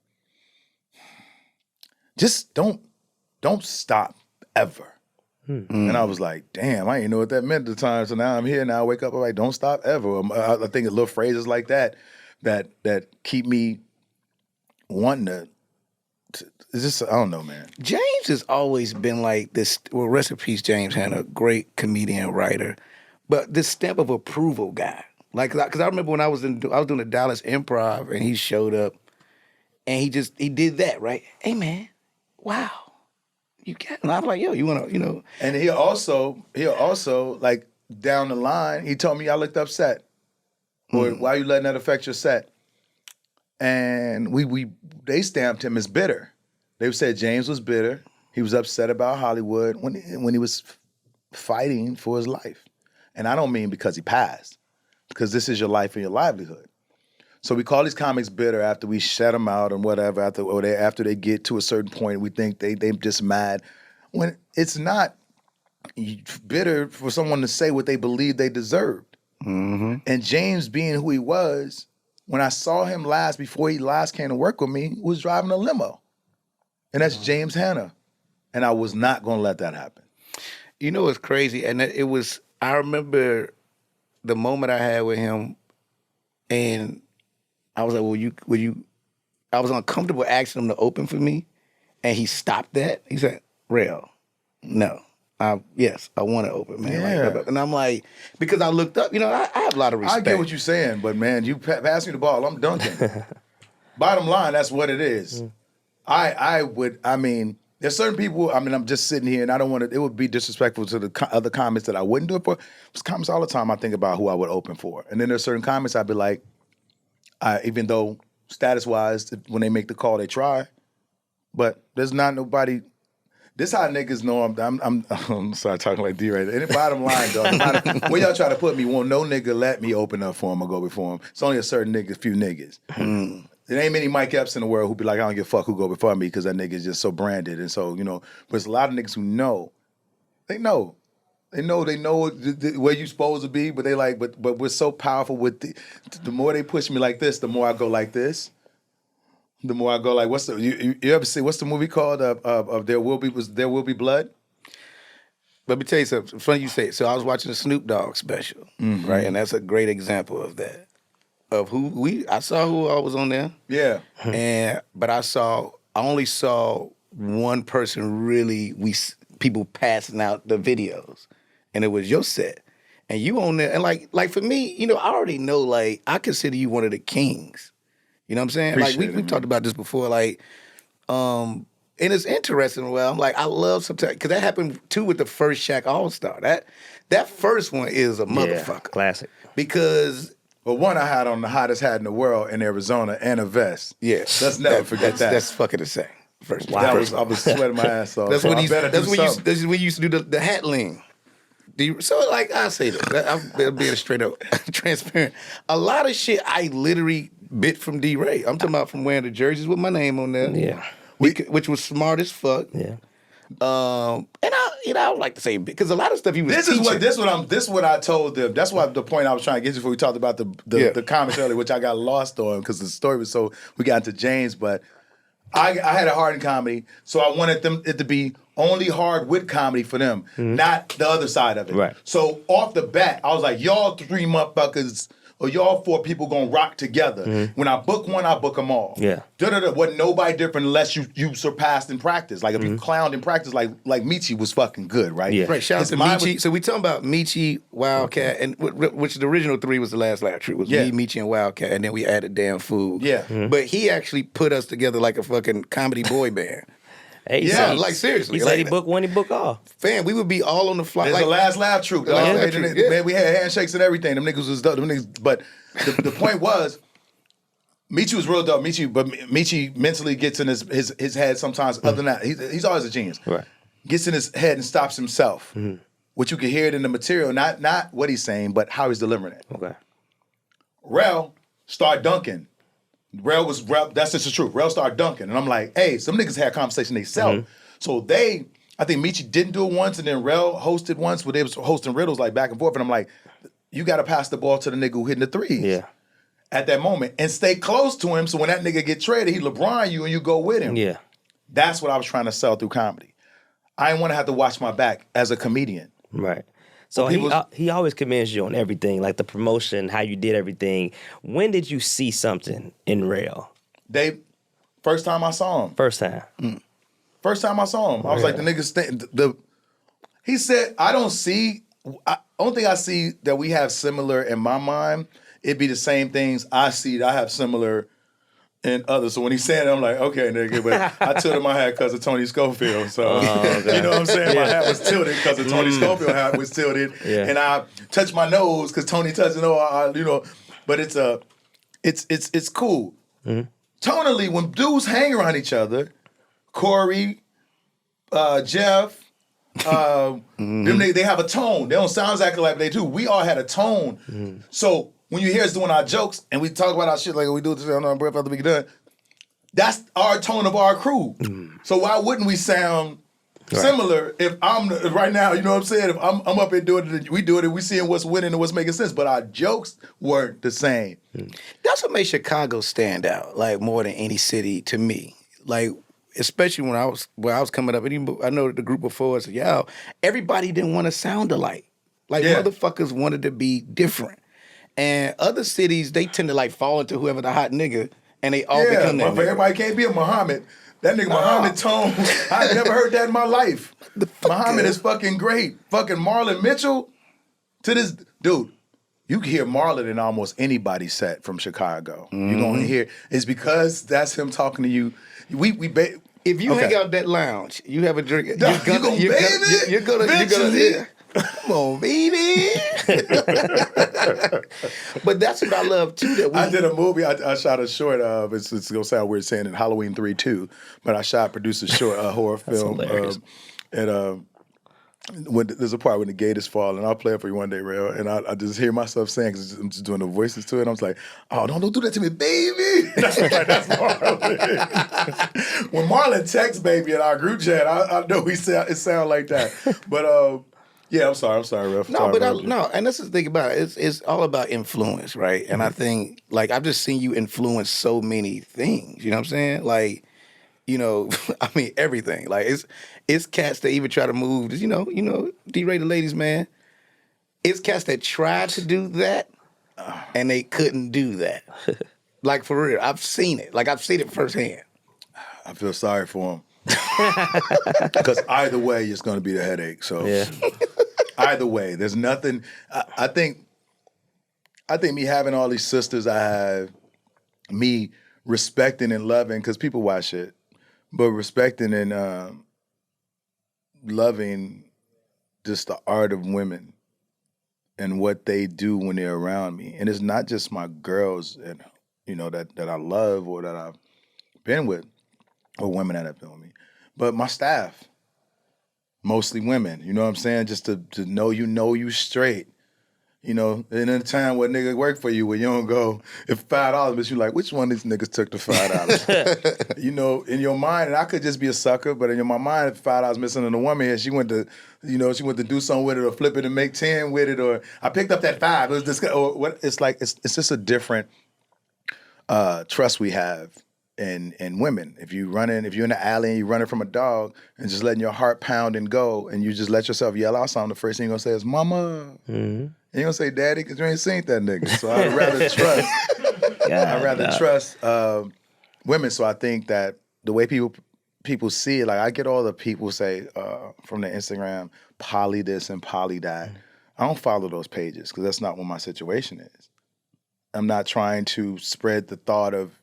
just don't stop ever. And I was like, damn, I didn't know what that meant at the time. So now I'm here. Now I wake up, I'm like, don't stop ever. I think little phrases like that keep me wanting to it's just, I don't know, man. James has always been like this. Well, rest in peace, James Hanna, great comedian, writer, but this stamp of approval guy. Like, because I remember when I was doing the Dallas Improv, and he showed up, and he did that, right? Hey, man, wow, you got. And I was like, yo, you want to, And he'll also like down the line, he told me I looked upset, or why you letting that affect your set? And they stamped him as bitter. They said James was bitter. He was upset about Hollywood when he was fighting for his life. And I don't mean because he passed, because this is your life and your livelihood. So we call these comics bitter after we shut them out and whatever, after they get to a certain point, we think they just mad. When it's not bitter for someone to say what they believe they deserved. Mm-hmm. And James, being who he was, when I saw him last, before he last came to work with me, was driving a limo. And that's James Hanna. And I was not going to let that happen. You know what's crazy? And I remember the moment I had with him, and I was like, will you, I was uncomfortable asking him to open for me, and he stopped that. He said, Rel, no. Yes, I want to open, man. Yeah. Like, and I'm like, because I looked up, I have a lot of respect. I get what you're saying, but man, you pass me the ball, I'm dunking. Bottom line, that's what it is. There's certain people, I'm just sitting here and I don't want to, it would be disrespectful to the other comments that I wouldn't do it for. There's comments all the time I think about who I would open for. And then there's certain comments I'd be like, even though status-wise, when they make the call, they try, but there's not nobody. This how niggas know I'm sorry talking like D right. And the bottom line, dog, where y'all try to put me, won't no nigga let me open up for him or go before him. It's only a certain few niggas. There ain't many Mike Epps in the world who be like, I don't give a fuck who go before me because that nigga is just so branded. And so, but there's a lot of niggas who know. They know where you supposed to be, but they like, but we're so powerful with the more they push me like this, the more I go like this. The more I go like, you ever see, what's the movie called of There Will Be Blood? Let me tell you something. Funny you say it. So I was watching the Snoop Dogg special, right? And that's a great example of that. Of I saw who I was on there. Yeah. But I only saw one person really, people passing out the videos. And it was your set. And you on there. And like for me, I already know, like, I consider you one of the kings. You know what I'm saying? Appreciate like we talked about this before. Like, And it's interesting. Well, I'm like, I love sometimes because that happened too with the first Shaq All Star. That first one is a motherfucker. Classic. Because But one I had on the hottest hat in the world in Arizona and a vest. yes, Let's never forget that. That's fucking insane. First, Wow. I was sweating my ass off. That's so what I he's. better That's do when you. something. This is when you used to do the hat lean. So like I say this, I'm being straight up transparent. A lot of shit I literally bit from Deray. I'm talking about from wearing the jerseys with my name on there. Yeah. Which was smart as fuck. Yeah. And I don't like to say because a lot of stuff he was. This is what I told them. That's what the point I was trying to get to before we talked about the comments earlier, which I got lost on because the story was so. We got into James, but I had a heart in comedy, so I wanted it to be only hard with comedy for them, not the other side of it. Right. So off the bat, I was like, y'all 3 motherfuckers. Or y'all 4 people gonna rock together. When I book one, I book them all. Yeah. Wasn't nobody different unless you surpassed in practice. Like if you clowned in practice, like Michi was fucking good, right? Yeah. Right, shout out His to mind Michi. was- So we talking about Michi, Wildcat, and which the original 3 was the last laugh trip. Was Yeah. me, Michi, and Wildcat, and then we added Damn Fool. Yeah. But he actually put us together like a fucking comedy boy band. Hey, Yeah, he- like, seriously, He said like- he booked one, he booked all. Fam, we would be all on the fly. It's Like, the last laugh troop, dog. last Man, laugh troop, yeah. man, we had handshakes and everything. Them niggas was dope. Them niggas, but the point was, Michi was real dope. Michi mentally gets in his head sometimes. Other than that, he's always a genius. Right. Gets in his head and stops himself. Which you can hear it in the material, not what he's saying, but how he's delivering it. Okay. Rel started dunking. Rel, that's just the truth. Rel started dunking. And I'm like, hey, some niggas had a conversation they self. So I think Michi didn't do it once, and then Rel hosted once where they was hosting riddles like back and forth. And I'm like, you got to pass the ball to the nigga who hitting the threes. Yeah. At that moment. And stay close to him so when that nigga get traded, he LeBron you and you go with him. Yeah. That's what I was trying to sell through comedy. I didn't want to have to watch my back as a comedian. Right. So Well, he always commends you on everything, like the promotion, how you did everything. When did you see something in Rel? First time I saw him. First time. First time I saw him, I was like, the nigga, he said, only thing I see that we have similar in my mind, it'd be the same things I see that I have similar in others. So when he said it, I'm like, okay, nigga, but I tilted my hat because of Tony Schofield. So, you know what I'm saying? My hat was tilted because of Tony Schofield hat was tilted. Yeah. And I touched my nose because Tony touched it, but it's cool. Tonally, when dudes hang around each other, Corey, Jeff, them they have a tone. They don't sound exactly like they do. We all had a tone. So when you hear us doing our jokes and we talk about our shit like we do this on our breath after we get done, that's our tone of our crew. So why wouldn't we sound similar if I'm right now? You know what I'm saying? If I'm up here doing it, we do it, and we seeing what's winning and what's making sense. But our jokes weren't the same. that's what made Chicago stand out, like more than any city to me. Like, especially when I was coming up, and even, I know the group before us, everybody didn't want to sound alike. Like motherfuckers wanted to be different. And other cities, they tend to like fall into whoever the hot nigga, and they all become that but nigga. everybody can't be a Muhammad. That nigga Muhammad tone, I never heard that in my life. Muhammad is fucking great. Fucking Marlon Mitchell, to this dude, you can hear Marlon in almost anybody's set from Chicago. You're gonna hear it's because that's him talking to you. If you hang out that lounge, you have a drink. You're gonna Eventually. Come on, baby. But that's what I love too. I did a movie. I shot a short. It's gonna sound weird saying it. Halloween 3-2, but I produced a short horror film. hilarious. When there's a part when the gate is falling, I'll play it for you one day, Rel, and I just hear myself saying, because I'm just doing the voices to it. I was like, oh, don't do that to me, baby. That's Marlon. When Marlon texts baby in our group chat, I know it sound like that. But yeah, I'm sorry, Rel. And this is the thing about it. It's all about influence, right? And I think, like, I've just seen you influence so many things. You know what I'm saying? Like, I mean, everything. Like, it's cats that even try to move. Deray the ladies, man. It's cats that tried to do that, and they couldn't do that. Like, for real, I've seen it. Like, I've seen it firsthand. I feel sorry for him. Because either way, it's going to be the headache. So either way, there's nothing. I think me having all these sisters I have, me respecting and loving, because people watch it. but respecting and loving just the art of women and what they do when they're around me. And it's not just my girls and that I love or that I've been with, or women that have been with me, but my staff, mostly women. You know what I'm saying? Just to know you straight. In a time where niggas work for you, where you don't go, if $5, but you like, which one of these niggas took the $5? In your mind, and I could just be a sucker, but in my mind, if $5 missing in a woman here, she went to do something with it or flip it and make 10 with it, or I picked up that 5. It was this, or what? It's like it's just a different trust we have in women. If you're in the alley and you're running from a dog and just letting your heart pound and go, and you just let yourself yell out something, the first thing you're gonna say is "Mama." Mm-hmm. You ain't gonna say daddy because you ain't seen that nigga. So I'd rather trust women. So I think that the way people see it, like I get all the people say from the Instagram, poly this and poly that. I don't follow those pages because that's not what my situation is. I'm not trying to spread the thought of,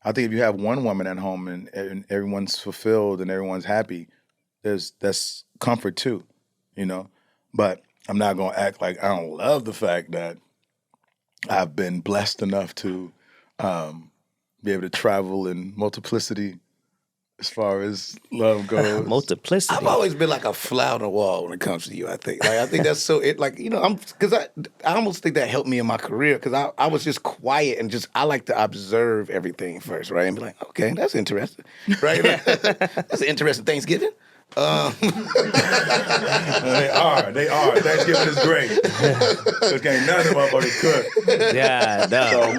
I think if you have one woman at home and everyone's fulfilled and everyone's happy, that's comfort too, But I'm not gonna act like I don't love the fact that I've been blessed enough to be able to travel in multiplicity as far as love goes. Multiplicity. I've always been like a fly on the wall when it comes to you. I think that's so. I almost think that helped me in my career because I was just quiet and I like to observe everything first, right? And be like, okay, that's interesting, right? That's an interesting Thanksgiving. They are. Thanksgiving is great. Because ain't none of them motherfuckers cook. Yeah, no.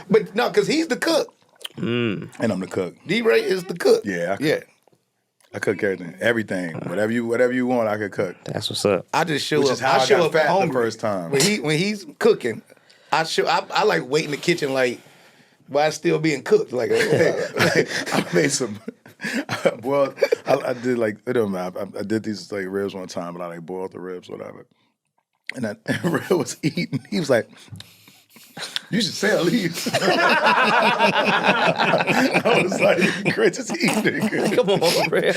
But no, because he's the cook. And I'm the cook. Deray is the cook. Yeah. Yeah. I cook everything. Whatever you want, I could cook. That's what's up. I just show Which up. is how I show got up fat hungry. the first time. When he's cooking, I like wait in the kitchen like while it's still being cooked. Like I made some. Well, I did like it don't matter. I did these like ribs one time, but I like boiled the ribs, whatever. And Rel was eating. He was like, "You should sell these." I was like, "Great, just eat it." Come on, Rel.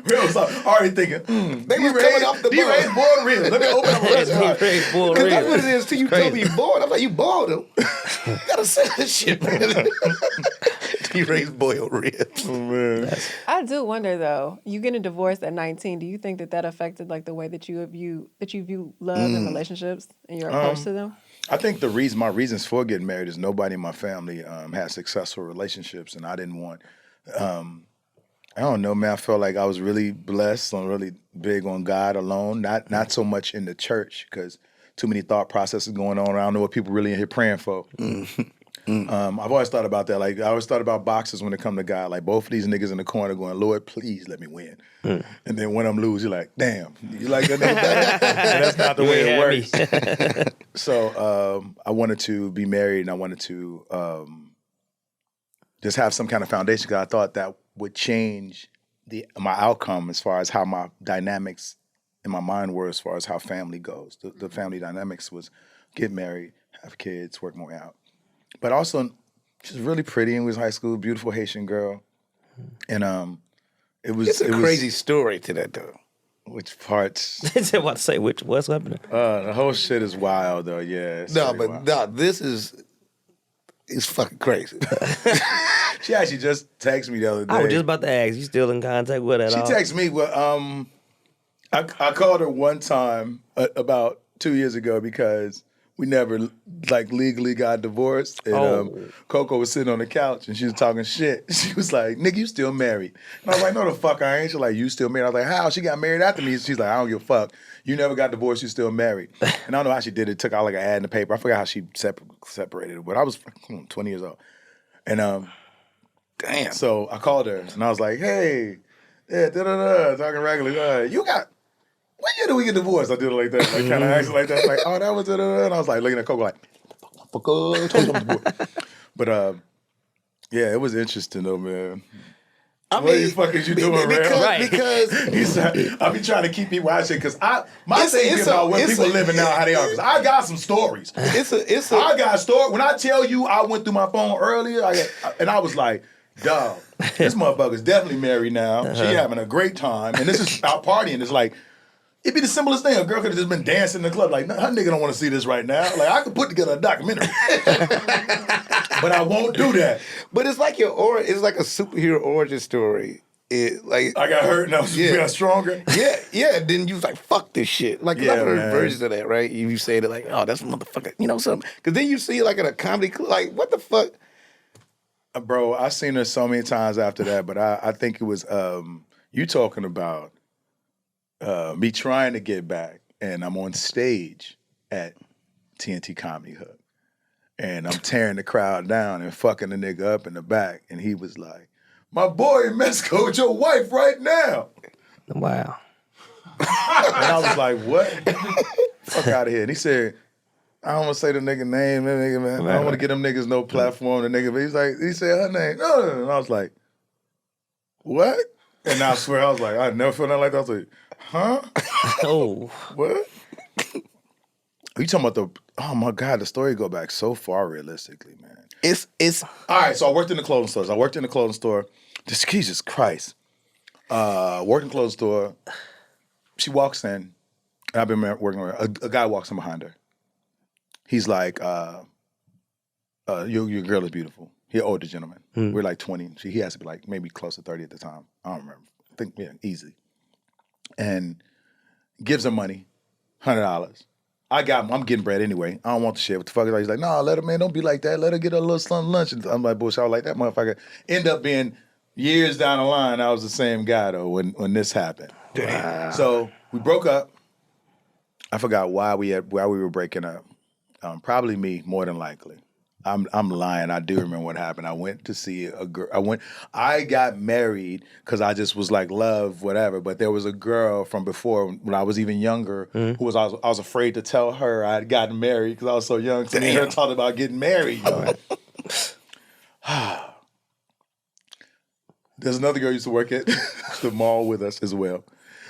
Rel was already thinking, they were coming off the board. Deray's boiled ribs. Let me open up a restaurant. Deray's boiled Because that's ribs. what it is till you tell me you boiled. I'm like, you boiled them. You gotta sell this shit, man. Deray's boiled ribs. Oh, man. I do wonder though. You getting divorced at 19? Do you think that affected like the way that you view love and relationships and your approach to them? I think my reasons for getting married is nobody in my family had successful relationships, and I didn't want. I don't know, man. I felt like I was really blessed. I'm really big on God alone, not so much in the church because too many thought processes going on. I don't know what people really in here praying for. I've always thought about that. Like I always thought about boxers when it come to God. Like both of these niggas in the corner going, Lord, please let me win. And then when I'm lose, you're like, damn, you like that nigga better? And that's not the way it works. So I wanted to be married and I wanted to just have some kind of foundation because I thought that would change my outcome as far as how my dynamics in my mind were as far as how family goes. The family dynamics was get married, have kids, work more out. But also, she's really pretty and was high school, beautiful Haitian girl. And it was... It's a crazy story to that, though. Which parts? I want to say what's happening. The whole shit is wild, though, yeah. This is... It's fucking crazy. She actually just texted me the other day. I was just about to ask, you still in contact with her at all? She texted me, well, I called her one time about 2 years ago because we never like legally got divorced. And Coco was sitting on the couch and she was talking shit. She was like, "Nigga, you still married?" And I was like, "No, the fuck I ain't." She's like, "You still married?" I was like, "How?" She got married after me. She's like, "I don't give a fuck. You never got divorced. You still married." And I don't know how she did it. Took out like an ad in the paper. I forgot how she separated. But I was 20 years old. And Damn. so I called her and I was like, "Hey, yeah, talking regularly. You got. When year did we get divorced?" I did it like that, like kind of acting like that. Like, "Oh, that was it." And I was like looking at Coco like, but yeah, it was interesting though, man. What the fuck is you doing, Rel? Right. Because I be trying to keep people watching because my thing is about where people living now, how they are. Because I got some stories. I got a story. When I tell you I went through my phone earlier, and I was like, dog, this motherfucker's definitely married now. She having a great time. And this is out partying. It's like, it'd be the simplest thing. A girl could have just been dancing in the club. Like, her nigga don't want to see this right now. Like, I could put together a documentary. But I won't do that. But it's like it's like a superhero origin story. I got hurt and I got stronger. Yeah. Then you was like, fuck this shit. Like, I've heard versions of that, right? You say it like, oh, that's motherfucker, something. Because then you see it like in a comedy club, like, what the fuck? Bro, I've seen her so many times after that, but I think it was you talking about me trying to get back, and I'm on stage at TNT Comedy Hook, and I'm tearing the crowd down and fucking the nigga up in the back, and he was like, my boy in Mexico with your wife right now. Wow. And I was like, what? Fuck out of here. And he said, I don't want to say the nigga name, man. I don't want to get them niggas no platform. The nigga, but he said her name. No. And I was like, what? And I swear, I was like, I never felt nothing like that. I was like, huh? Oh. What? You talking about oh my God, the story go back so far realistically, man. It's all right, so I worked in the clothing store. Jesus Christ. Worked in the clothing store. She walks in, and I've been working with her. A guy walks in behind her. He's like, your girl is beautiful. He's an older gentleman. We're like 20. He has to be like maybe close to 30 at the time. I don't remember. I think, easy. And gives her money, $100. I'm getting bread anyway. I don't want the shit. What the fuck is that? He's like, nah, let her, man, don't be like that. Let her get a little something lunch. And I'm like, bullshit. I was like, that motherfucker. End up being years down the line, I was the same guy though when this happened. Wow. So we broke up. I forgot why we were breaking up. Probably me, more than likely. I'm lying. I do remember what happened. I went to see a girl. I got married because I just was like, love, whatever. But there was a girl from before when I was even younger who I was afraid to tell her I had gotten married because I was so young. So me and her talked about getting married. There's another girl who used to work at the mall with us as well.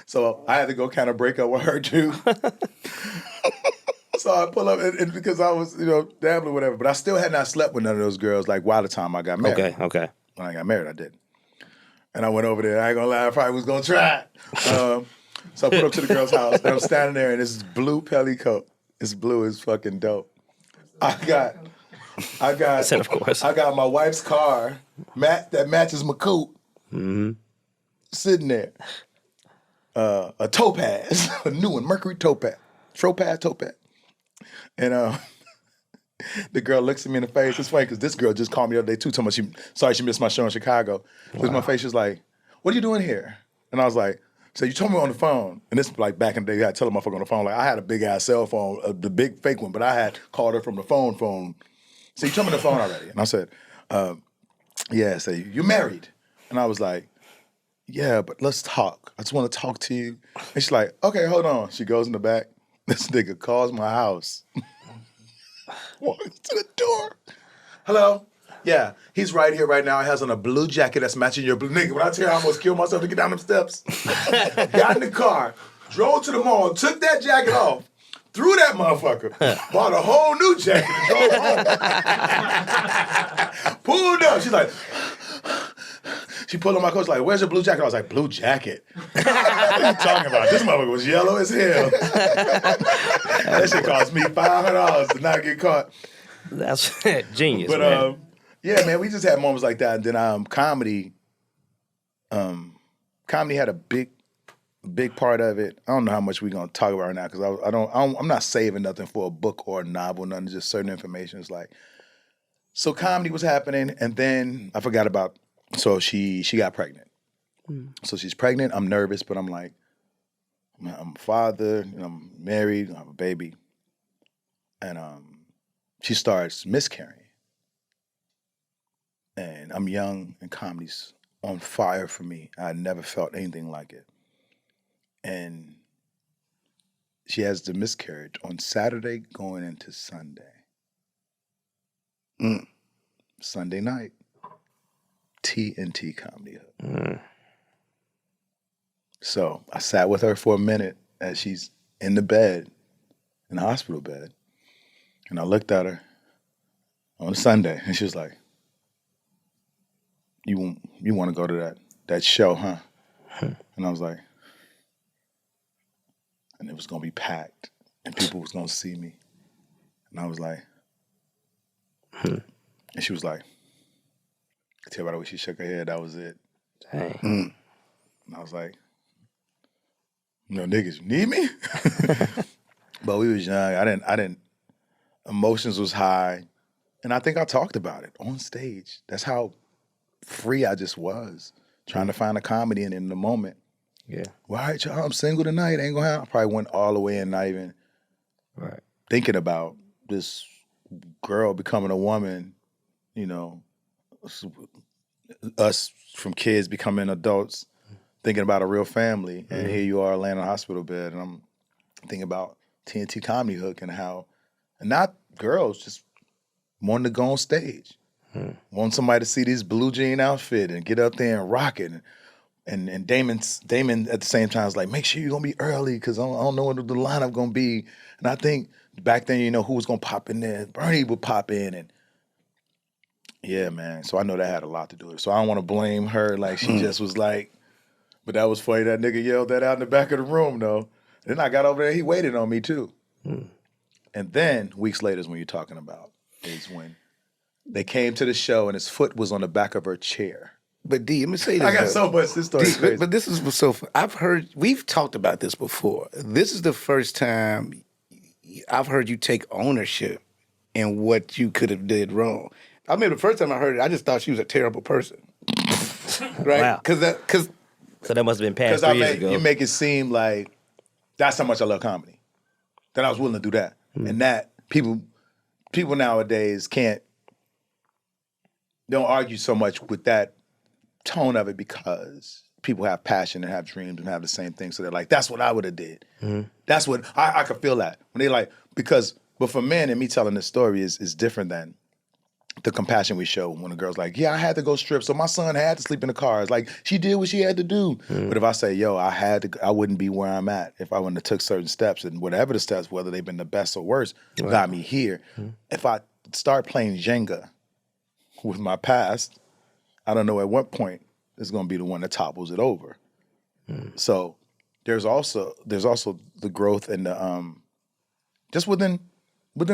So I had to go kind of break up with her too. So I pull up, and because I was, dabbling, whatever. But I still had not slept with none of those girls, like, while the time I got married. Okay. When I got married, I did. And I went over there. I ain't gonna lie, I probably was gonna try. So I put up to the girl's house, and I'm standing there in this blue pelly coat. It's blue as fucking dope. I got, Said, of course. I got my wife's car that matches my coat, sitting there. A Topaz, a new one, Mercury Topaz. Topaz. And the girl looks at me in the face. It's funny because this girl just called me the other day too, telling me she missed my show in Chicago. Because my face was like, what are you doing here? And I was like, so you told me on the phone. And this like back in the day, I had to tell a motherfucker on the phone. Like I had a big ass cell phone, the big fake one, but I had called her from the phone. So you told me on the phone already. And I said, yeah, so you're married. And I was like, yeah, but let's talk. I just want to talk to you. And she's like, okay, hold on. She goes in the back. This nigga calls my house. Walks to the door. Hello? Yeah, he's right here right now. He has on a blue jacket that's matching your blue. Nigga, when I tell you I almost killed myself to get down them steps. Got in the car, drove to the mall, took that jacket off, threw that motherfucker, bought a whole new jacket and drove home. Pulled up. She's like... She pulled on my coat, like, where's your blue jacket? I was like, blue jacket? What are you talking about? This motherfucker was yellow as hell. That shit cost me $500 to not get caught. That's genius, but, man. Yeah, man, we just had moments like that. And then comedy had a big part of it. I don't know how much we're going to talk about right now because I'm not saving nothing for a book or a novel, nothing, just certain information. It's like, so comedy was happening, and then I forgot about... So she got pregnant. So she's pregnant. I'm nervous, but I'm like, I'm a father, I'm married, I have a baby. And she starts miscarrying. And I'm young, and comedy's on fire for me. I never felt anything like it. And she has the miscarriage on Saturday going into Sunday. Sunday night. TNT Comedy Hub. So I sat with her for a minute as she's in the bed, in the hospital bed, and I looked at her on Sunday, and she was like, you want to go to that show, huh? And I was like, and it was gonna be packed, and people was gonna see me, and I was like, and she was like, I could tell by the way she shook her head, that was it. Dang. And I was like, niggas, you need me? But we was young. I didn't. Emotions was high, and I think I talked about it on stage. That's how free I just was, trying to find a comedy in the moment. Yeah. Well, all right, y'all, I'm single tonight. Ain't gonna happen. I probably went all the way in, not even thinking about this girl becoming a woman. You know, us from kids becoming adults, thinking about a real family, and here you are laying in a hospital bed, and I'm thinking about TNT Comedy Hook and how, and not girls, just wanting to go on stage, want somebody to see this blue jean outfit and get up there and rock it, and Damon at the same time is like, make sure you're gonna be early because I don't know what the lineup gonna be, and I think back then who was gonna pop in there, Bernie would pop in, and yeah, man. So I know that had a lot to do with it. So I don't want to blame her. Like she just was like, but that was funny. That nigga yelled that out in the back of the room, though. Then I got over there. He waited on me too. And then weeks later is when you're talking about is when they came to the show and his foot was on the back of her chair. But D, let me say this. I got so much. This story is crazy. But this is so. We've talked about this before. This is the first time I've heard you take ownership in what you could have did wrong. I remember the first time I heard it, I just thought she was a terrible person. Right? Wow. Because So that must have been past 3 years ago. You make it seem like that's how much I love comedy. That I was willing to do that. And that people nowadays don't argue so much with that tone of it because people have passion and have dreams and have the same thing. So they're like, that's what I would have did. That's what I could feel that. When they like, but for men and me telling this story is different than the compassion we show when a girl's like, yeah, I had to go strip, so my son had to sleep in the car. It's like, she did what she had to do. But if I say, yo, I wouldn't be where I'm at if I wouldn't have took certain steps, and whatever the steps, whether they've been the best or worst, got me here. If I start playing Jenga with my past, I don't know at what point it's gonna be the one that topples it over. So there's also the growth and the just within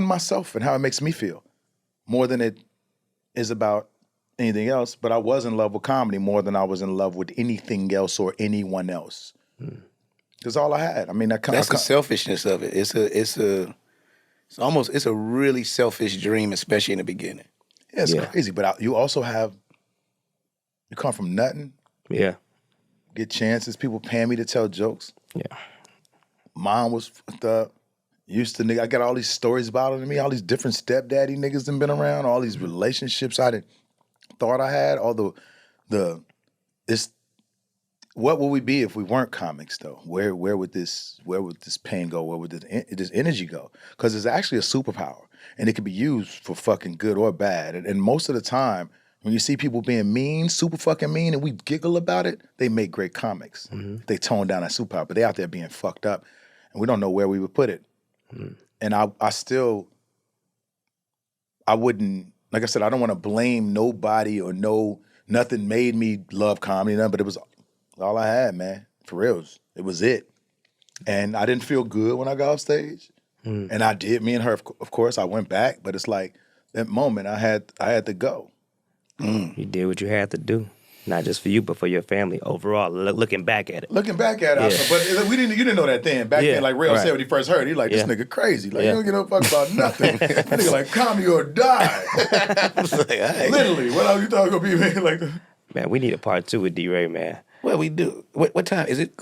myself and how it makes me feel. More than it is about anything else, but I was in love with comedy more than I was in love with anything else or anyone else. That's all I had. I mean, that's the selfishness of it. It's a really selfish dream, especially in the beginning. Yeah, it's crazy. But you also you come from nothing. Yeah. Get chances. People paying me to tell jokes. Yeah. Mom was fucked up. I got all these stories bothering me, all these different stepdaddy niggas that been around, all these relationships I didn't thought I had, all what would we be if we weren't comics though? Where would this pain go? Where would this energy go? Because it's actually a superpower and it can be used for fucking good or bad. And most of the time, when you see people being mean, super fucking mean, and we giggle about it, they make great comics. They tone down that superpower, but they out there being fucked up and we don't know where we would put it. And I wouldn't, like I said, I don't want to blame nobody or nothing made me love comedy, but it was all I had, man. For real, it was it. And I didn't feel good when I got off stage. And I did, me and her, of course, I went back, but it's like that moment I had to go. You did what you had to do. Not just for you, but for your family overall. Looking back at it. But you didn't know that then. Back then, like Rel said when he first heard it, he like, this nigga crazy. Like, you don't give no fuck about nothing. That nigga like, comedy or die. Literally, what else you thought gonna be, man? Like, man, we need a part 2 with Deray, man. Well, we do. What time? Is it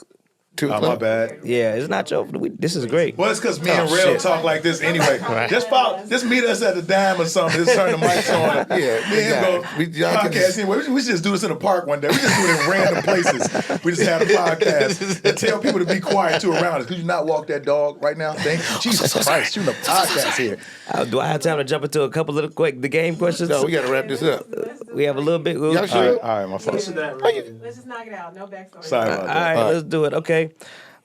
2 o'clock? Oh, my bad. Yeah, it's not your. This is great. Well, it's because me and Rel talk like this anyway. Just meet us at the Dime or something. Just turn the mics on. Podcast anyway. We should just do this in a park one day. We just do it in random places. We just have a podcast and tell people to be quiet too around us. Could you not walk that dog right now? Thank you. Jesus Christ, shooting a podcast here. Do I have time to jump into a couple of the game questions? No, we got to wrap this up. We have a little bit. Y'all sure? All right, my fault. Let's just knock it out. No backstory. Sorry about All that. right, let's do it. Okay.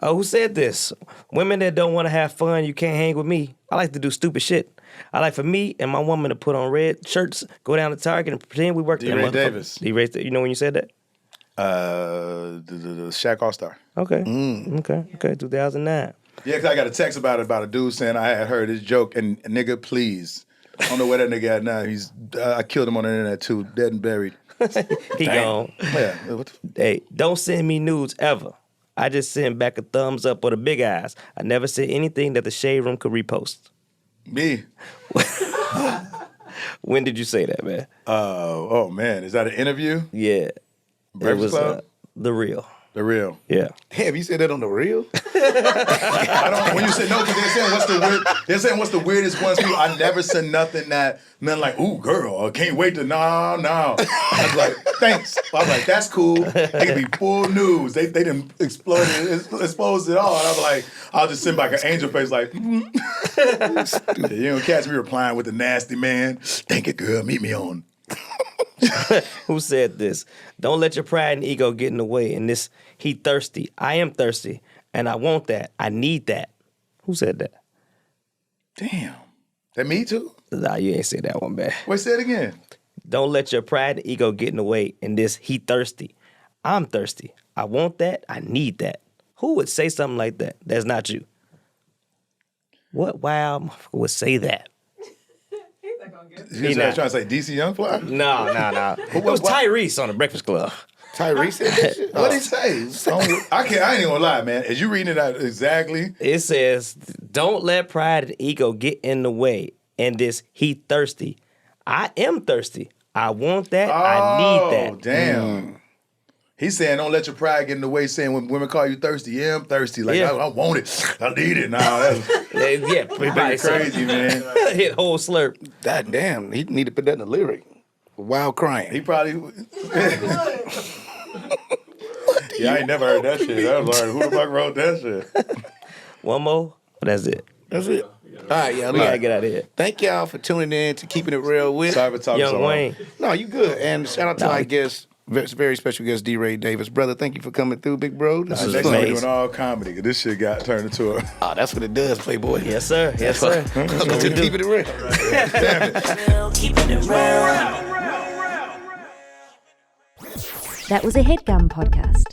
Who said this? Women that don't want to have fun, you can't hang with me. I like to do stupid shit. I like for me and my woman to put on red shirts, go down to Target and pretend we work there. Deray Davis. You know when you said that? The Shaq All-Star. Okay. Okay. 2009. Yeah, because I got a text about a dude saying I had heard his joke, and nigga, please. I don't know where that nigga at now. He's I killed him on the internet too, dead and buried. He gone. Yeah. Hey, don't send me nudes ever. I just send back a thumbs up or the big eyes. I never said anything that the Shade Room could repost. Me. When did you say that, man? Oh man, is that an interview? Yeah. Breakfast it was Club? The Real. The Real. Yeah. Damn, you said that on the real? I don't. When you said no, because they're saying what's the weirdest ones. Too. I never said nothing that meant like, ooh, girl, I can't wait to no. I was like, thanks. I was like, that's cool. It could be full news. They didn't explode it all. And I was like, I'll just send back an angel face like, you don't catch me replying with the nasty man. Thank you, girl. Meet me on. Who said this? Don't let your pride and ego get in the way. And this, he thirsty. I am thirsty. And I want that. I need that. Who said that? Damn. That me too? Nah, you ain't said that one, man. Wait, say it again. Don't let your pride and ego get in the way. And this, he thirsty. I'm thirsty. I want that. I need that. Who would say something like that? That's not you. What wild motherfucker would say that? He's trying to say DC Young Fly? No. It was Tyrese on the Breakfast Club. Tyrese said that shit? What'd he say? I ain't even gonna lie, man. As you reading it out exactly? It says, don't let pride and ego get in the way. And this, he thirsty. I am thirsty. I want that. I need that. Oh, damn. He's saying, don't let your pride get in the way, saying when women call you thirsty, yeah, I'm thirsty. Like, Yeah. I want it. I need it. Nah, that's Yeah, pretty crazy, man. Hit whole slurp. God damn, he need to put that in the lyric. While crying. He probably... Yeah, I ain't never heard that shit. I was like, who the fuck wrote that shit? One more. That's it. That's it. All right, y'all. We gotta get out of here. Thank y'all for tuning in to Keeping It Real with Sorry for talking so Young long. Wayne. No, you good. And shout out to our guest, very special guest, Deray Davis. Brother, thank you for coming through, big bro. This is Next fun. time we're doing all comedy, because this shit got turned into a... Oh, that's what it does, Playboy. Yes, sir. Yes, sir. Welcome to Keeping It Real. Real, keeping it real. That was a Headgum podcast.